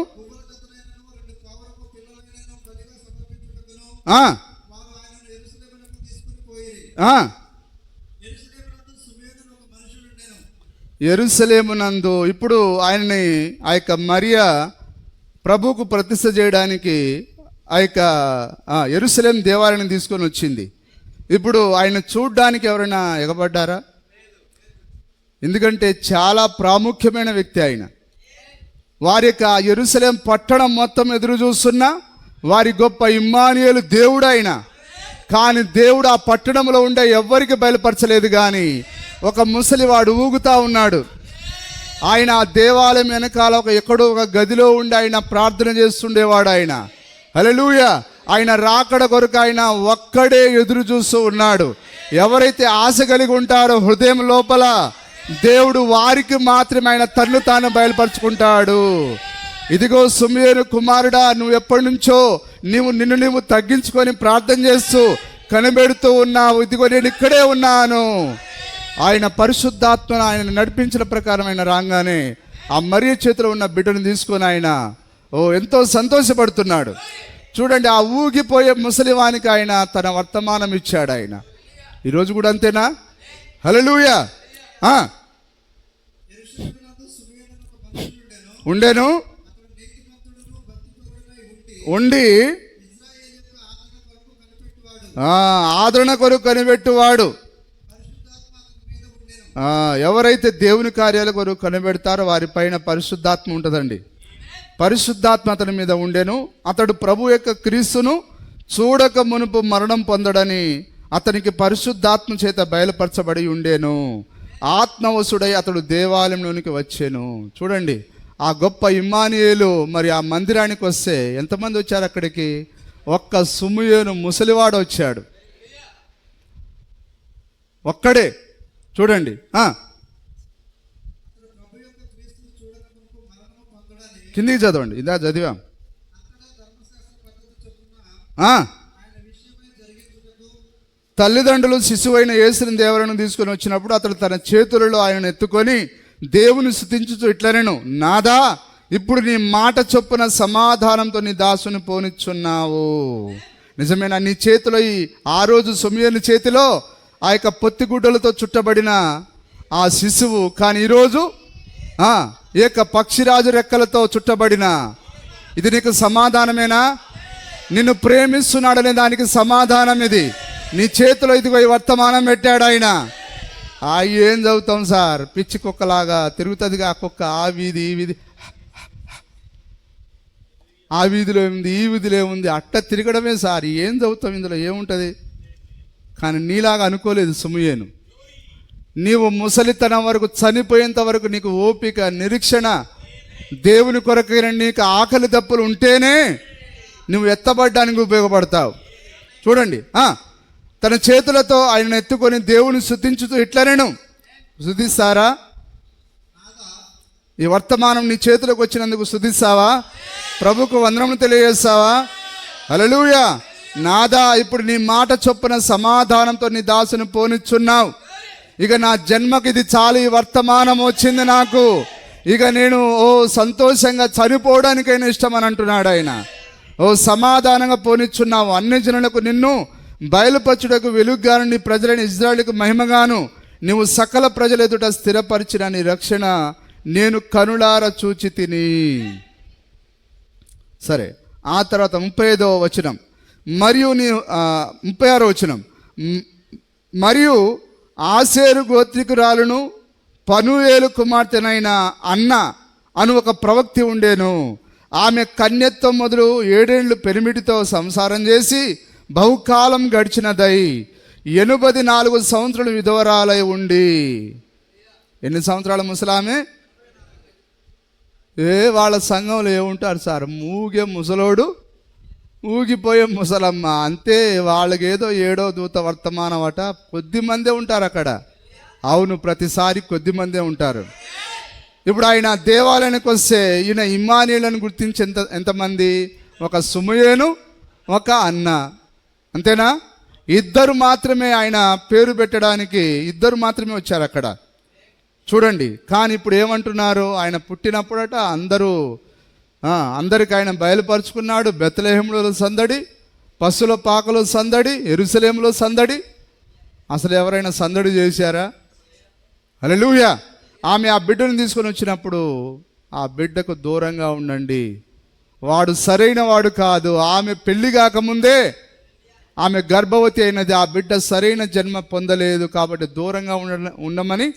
యెరూషలేమునందు ఇప్పుడు ఆయన్ని ఆ యొక్క మరియా ప్రభువుకు ప్రతిష్ఠ చేయడానికి ఆ యొక్క యెరూషలేం దేవాలయం తీసుకొని వచ్చింది. ఇప్పుడు ఆయన చూడ్డానికి ఎవరైనా ఎగబడ్డారా? ఎందుకంటే చాలా ప్రాముఖ్యమైన వ్యక్తి ఆయన. వారి యొక్క యెరూషలేం పట్టణం మొత్తం ఎదురు చూస్తున్నా వారి గొప్ప ఇమ్మానుయేలు దేవుడు ఆయన. కానీ దేవుడు ఆ పట్టణంలో ఉండే ఎవ్వరికి బయలుపరచలేదు. కానీ ఒక ముసలివాడు ఊగుతా ఉన్నాడు. ఆయన ఆ దేవాలయం వెనకాల ఎక్కడో ఒక గదిలో ఉండి ఆయన ప్రార్థన చేస్తుండేవాడు. ఆయన హల్లెలూయా. ఆయన రాకడ కొరకు ఆయన ఒక్కడే ఎదురు చూస్తూ ఉన్నాడు. ఎవరైతే ఆశ కలిగి ఉంటారో హృదయం లోపల దేవుడు వారికి మాత్రమే ఆయన తన్ను తాను బయలుపరుచుకుంటాడు. ఇదిగో సుమేరు కుమారుడా, నువ్వు ఎప్పటి నుంచో నిన్ను తగ్గించుకొని ప్రార్థన చేస్తూ కనిపెడుతూ ఉన్నావు. ఇదిగో నేను ఇక్కడే ఉన్నాను. ఆయన పరిశుద్ధాత్మను ఆయన నడిపించిన ప్రకారం ఆయన రాగానే ఆ మరియ చేతిలో ఉన్న బిడ్డను తీసుకొని ఆయన ఎంతో సంతోషపడుతున్నాడు. చూడండి, ఆ ఊగిపోయే ముసలివానికి ఆయన తన వర్తమానం ఇచ్చాడు. ఆయన ఈరోజు కూడా అంతేనా? హల్లెలూయా. ఉండేను ఉండి ఆదరణ కొరకు కనిపెట్టువాడు. ఎవరైతే దేవుని కార్యాల కొరకు కనిపెడతారో వారిపైన పరిశుద్ధాత్మ ఉంటుందండి. పరిశుద్ధాత్మ అతని మీద ఉండెను. అతడు ప్రభు యొక్క క్రీస్తును చూడక మునుపు మరణం పొందడని అతనికి పరిశుద్ధాత్మ చేత బయలుపరచబడి ఉండేను. ఆత్మవశుడై అతడు దేవాలయంలోనికి వచ్చాను. చూడండి, ఆ గొప్ప ఇమ్మానుయేలు మరి ఆ మందిరానికి వస్తే ఎంతమంది వచ్చారు అక్కడికి? ఒక్క సుమయేను ముసలివాడు వచ్చాడు, ఒక్కడే. చూడండి, కిందికి చదవండి. ఇదా చదివాం. తల్లిదండ్రులు శిశువైన యేసుని దేవరను తీసుకొని వచ్చినప్పుడు అతడు తన చేతులలో ఆయన ఎత్తుకొని దేవుని స్తుతించుచు ఇట్లనెను, నాదా, ఇప్పుడు నీ మాట చొప్పున సమాధానంతో నీ దాసుని పోనిచ్చున్నావు. నిజమేనా? నీ చేతిలో ఆ రోజు సుమయేను చేతిలో ఆ యొక్క పొత్తిగుడ్డలతో చుట్టబడిన ఆ శిశువు, కానీ ఈరోజు ఈ యొక్క పక్షిరాజు రెక్కలతో చుట్టబడిన ఇది నీకు సమాధానమేనా? నిన్ను ప్రేమిస్తున్నాడనే దానికి సమాధానం ఇది. నీ చేతిలో ఇదిగో ఈ వర్తమానం పెట్టాడు ఆయన. ఏం చదువుతాం సార్? పిచ్చి కుక్కలాగా తిరుగుతుందిగా ఆ కుక్క. ఆ వీధి ఈ వీధి, ఆ వీధిలో ఏముంది, ఈ వీధిలో ఏముంది, అట్ట తిరగడమే సార్. ఏం చదువుతాం, ఇందులో ఏముంటుంది? కానీ నీలాగా అనుకోలేదు సుమయేను. నీవు ముసలితనం వరకు చనిపోయేంత వరకు నీకు ఓపిక, నిరీక్షణ దేవుని కొరకైన నీకు ఆకలి దప్పులు ఉంటేనే నువ్వు ఎత్తబడ్డానికి ఉపయోగపడతావు. చూడండి, తన చేతులతో ఆయన ఎత్తుకొని దేవుని స్తుతించుతూ ఇట్లనేను. స్తుతిస్తారా? ఈ వర్తమానం నీ చేతులకు వచ్చినందుకు స్తుతిస్తావా? ప్రభుకు వందనములు తెలియజేస్తావా? హల్లెలూయా. నాదా, ఇప్పుడు నీ మాట చొప్పున సమాధానంతో నీ దాసుని పోనిచ్చున్నావు. ఇక నా జన్మకి ఇది చాలు, ఈ వర్తమానం వచ్చింది నాకు. ఇక నేను సంతోషంగా చనిపోవడానికైనా ఇష్టం అని అంటున్నాడు ఆయన. సమాధానంగా పోనిచ్చున్నావు. అన్ని జనులకు నిన్ను బయలుపరచుటకు వెలుగుగాను, నీ ప్రజలైన ఇజ్రాయేలుకు మహిమగాను నీవు సకల ప్రజల ఎదుట స్థిరపరిచిన నీ రక్షణ నేను కనులార చూచి తిని. సరే, ఆ తర్వాత 35వ వచనం మరియు 36వ వచనం. మరియు ఆషేరు గోత్రికురాలును పనూయేలు కుమార్తెనైన అన్న అను ఒక ప్రవక్తి ఉండేను. ఆమె కన్యత్వం మొదలు 7 ఏళ్ళు పెనిమిటితో సంసారం చేసి బహుకాలం గడిచినదై 84 సంవత్సరాలు విధవరాలై ఉండి. ఎన్ని సంవత్సరాల ముసలామె? వాళ్ళ సంఘంలో ఏముంటారు సార్? మూగే ముసలోడు, ఊగిపోయే ముసలమ్మ, అంతే. వాళ్ళకి ఏదో 7వ దూత వర్తమానం అట. కొద్ది మందే ఉంటారు అక్కడ. అవును, ప్రతిసారి కొద్ది మందే ఉంటారు. ఇప్పుడు ఆయన దేవాలయానికి వస్తే ఈయన ఇమ్మానుయేలును గుర్తించి ఎంతమంది? ఒక సుమయేను, ఒక అన్న, అంతేనా? 2 మాత్రమే ఆయన పేరు పెట్టడానికి 2 మాత్రమే వచ్చారు అక్కడ. చూడండి, కానీ ఇప్పుడు ఏమంటున్నారు? ఆయన పుట్టినప్పుడట అందరికి ఆయన బయలుపరుచుకున్నాడు. బెత్లెహేములో సందడి, పశుల పాకలో సందడి, యెరూషలేములో సందడి. అసలు ఎవరైనా సందడి చేశారా? హల్లెలూయా. ఆమె ఆ బిడ్డను తీసుకొని వచ్చినప్పుడు ఆ బిడ్డకు దూరంగా ఉండండి, వాడు సరైన వాడు కాదు. ఆమె పెళ్లి కాకముందే ఆమె గర్భవతి అయినది. ఆ బిడ్డ సరైన జన్మ పొందలేదు కాబట్టి దూరంగా ఉండమని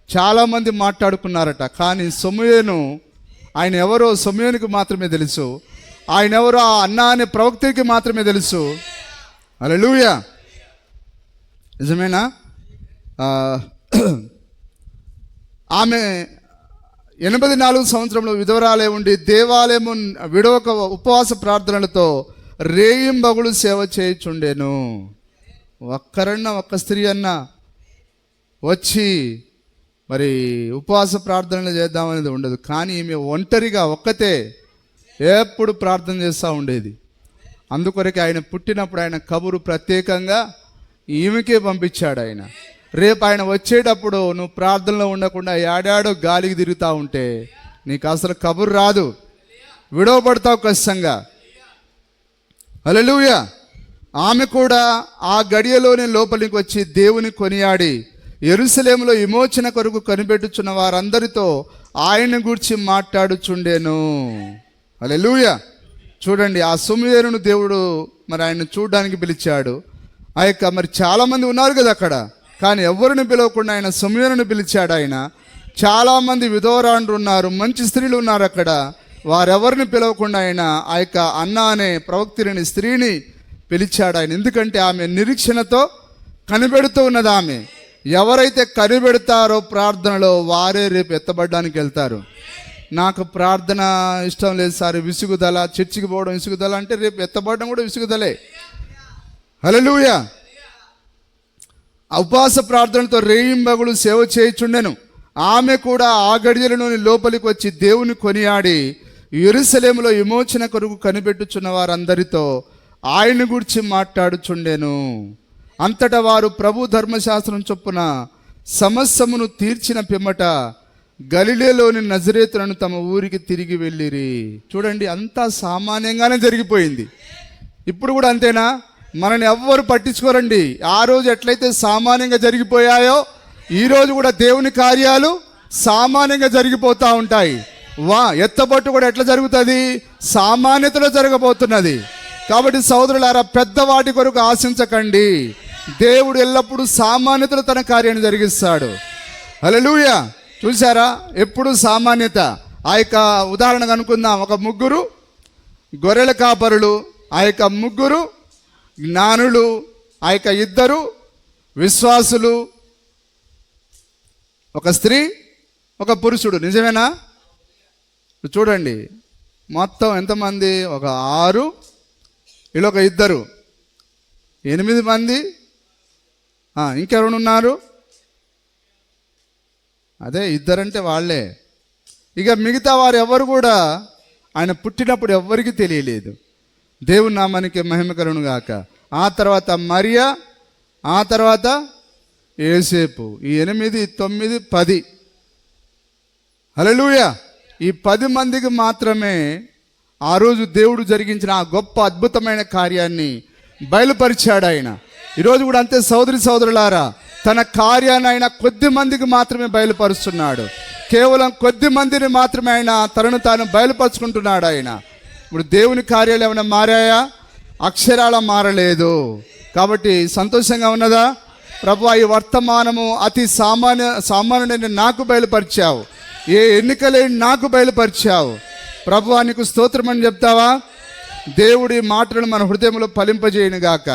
చాలామంది మాట్లాడుకున్నారట. కానీ సమూయేలు, ఆయన ఎవరో సమూయేలుకి మాత్రమే తెలుసు. ఆయన ఎవరో ఆ అన్న అనే ప్రవక్తకి మాత్రమే తెలుసు. హల్లెలూయా. నిజమేనా? ఆమె 84 సంవత్సరంలో విధవరాలే ఉండి దేవాలయము విడవక ఉపవాస ప్రార్థనలతో రేయింబగులు సేవ చేయుచుండెను. ఒక్క స్త్రీ అన్న వచ్చి మరి ఉపవాస ప్రార్థనలు చేద్దామనేది ఉండదు. కానీ ఈమె ఒంటరిగా ఒక్కతే ఎప్పుడు ప్రార్థన చేస్తూ ఉండేది. అందుకొరకు ఆయన పుట్టినప్పుడు ఆయన కబురు ప్రత్యేకంగా ఈమెకే పంపించాడు ఆయన. రేపు ఆయన వచ్చేటప్పుడు నువ్వు ప్రార్థనలో ఉండకుండా ఏడాడో గాలికి తిరుగుతూ ఉంటే నీకు అసలు కబురు రాదు, విడవబడతావు ఖచ్చితంగా. హల్లెలూయా. ఆమె కూడా ఆ గడియలోనే లోపలికి వచ్చి దేవుని కొనియాడి యెరూషలేములో విమోచన కొరకు కనిపెట్టుచున్న వారందరితో ఆయన గూర్చి మాట్లాడుచుండెను. హల్లెలూయా. చూడండి, ఆ సమూయేలును దేవుడు మరి ఆయన చూడడానికి పిలిచాడు. మరి చాలామంది ఉన్నారు కదా అక్కడ, కానీ ఎవరిని పిలవకుండా ఆయన సమూయేలును పిలిచాడు. ఆయన చాలామంది విధవరాండ్రు ఉన్నారు, మంచి స్త్రీలు ఉన్నారు అక్కడ. వారెవరిని పిలవకుండా ఆయన ఆ యొక్క అన్న అనే ప్రవక్తిని స్త్రీని పిలిచాడు ఆయన. ఎందుకంటే ఆమె నిరీక్షణతో కనిపెడుతూ ఉన్నది. ఆమె ఎవరైతే కనిపెడతారో ప్రార్థనలో వారే రేపు ఎత్తబడ్డానికి వెళ్తారు. నాకు ప్రార్థన ఇష్టం లేదు సార్, విసుగుదల, చర్చికి పోవడం విసుగుదల అంటే రేపు ఎత్తబడడం కూడా విసుగుదలే. హల్లెలూయా. ఉపవాస ప్రార్థనతో రేయింబగులు సేవ చేయుచుండెను. ఆమె కూడా ఆ గడియలలోని లోపలికి వచ్చి దేవుని కొనియాడి యెరూషలేములో విమోచన కొరకు కనిపెట్టుచున్న వారందరితో ఆయన గురించి మాట్లాడుచుండెను. అంతటా వారు ప్రభు ధర్మశాస్త్రం చొప్పున సమస్యమును తీర్చిన పిమ్మట గలిలేలోని నజరేతులను తమ ఊరికి తిరిగి వెళ్ళిరి. చూడండి, అంతా సామాన్యంగానే జరిగిపోయింది. ఇప్పుడు కూడా అంతేనా? మనని ఎవ్వరు పట్టించుకోరండి. ఆ రోజు ఎట్లయితే సామాన్యంగా జరిగిపోయాయో ఈరోజు కూడా దేవుని కార్యాలు సామాన్యంగా జరిగిపోతూ ఉంటాయి. ఎత్తబట్టు కూడా ఎట్లా జరుగుతుంది? సామాన్యతలో జరగబోతున్నది. కాబట్టి సోదరులారా, పెద్దవాటి కొరకు ఆశించకండి. దేవుడు ఎల్లప్పుడూ సామాన్యతలో తన కార్యాన్ని జరిగిస్తాడు. హల్లెలూయా. చూసారా, ఎప్పుడు సామాన్యత. ఆ యొక్క ఉదాహరణగా అనుకుందాం, ఒక 3 గొర్రెల కాపరులు, ఆ యొక్క 3 జ్ఞానులు, ఆ యొక్క 2 విశ్వాసులు, ఒక స్త్రీ, ఒక పురుషుడు. నిజమేనా? ఇప్పుడు చూడండి, మొత్తం ఎంతమంది? ఒక 6, వీళ్ళు ఒక 2, 8 మంది. ఇంకెవరు ఉన్నారు? అదే 2 అంటే వాళ్ళే. ఇక మిగతా వారు ఎవరు కూడా ఆయన పుట్టినప్పుడు ఎవ్వరికీ తెలియలేదు. దేవుని నామానికి మహిమ కలుగును గాక. ఆ తర్వాత మరియా, ఆ తర్వాత యోసేపు. ఈ 8, 9, 10. హల్లెలూయా. ఈ 10 మందికి మాత్రమే ఆ రోజు దేవుడు జరిగించిన ఆ గొప్ప అద్భుతమైన కార్యాన్ని బయలుపరిచాడు ఆయన. ఈరోజు కూడా అంతే సోదరి సోదరులారా, తన కార్యాన్ని ఆయన కొద్ది మందికి మాత్రమే బయలుపరుస్తున్నాడు. కేవలం కొద్ది మందిని మాత్రమే ఆయన తనను తాను బయలుపరుచుకుంటున్నాడు ఆయన. ఇప్పుడు దేవుని కార్యాలు ఏమైనా మారాయా? అక్షరాల మారలేదు. కాబట్టి సంతోషంగా ఉన్నదా? ప్రభువా, ఈ వర్తమానము అతి సామాన్యుడైన నాకు బయలుపరిచావు, ఏ ఎన్నికలేని నాకు బయలుపరిచావు. ప్రభువా నీకు స్తోత్రం అని చెప్తావా? దేవుడి మాటలను మన హృదయంలో ఫలింపజేయును గాక.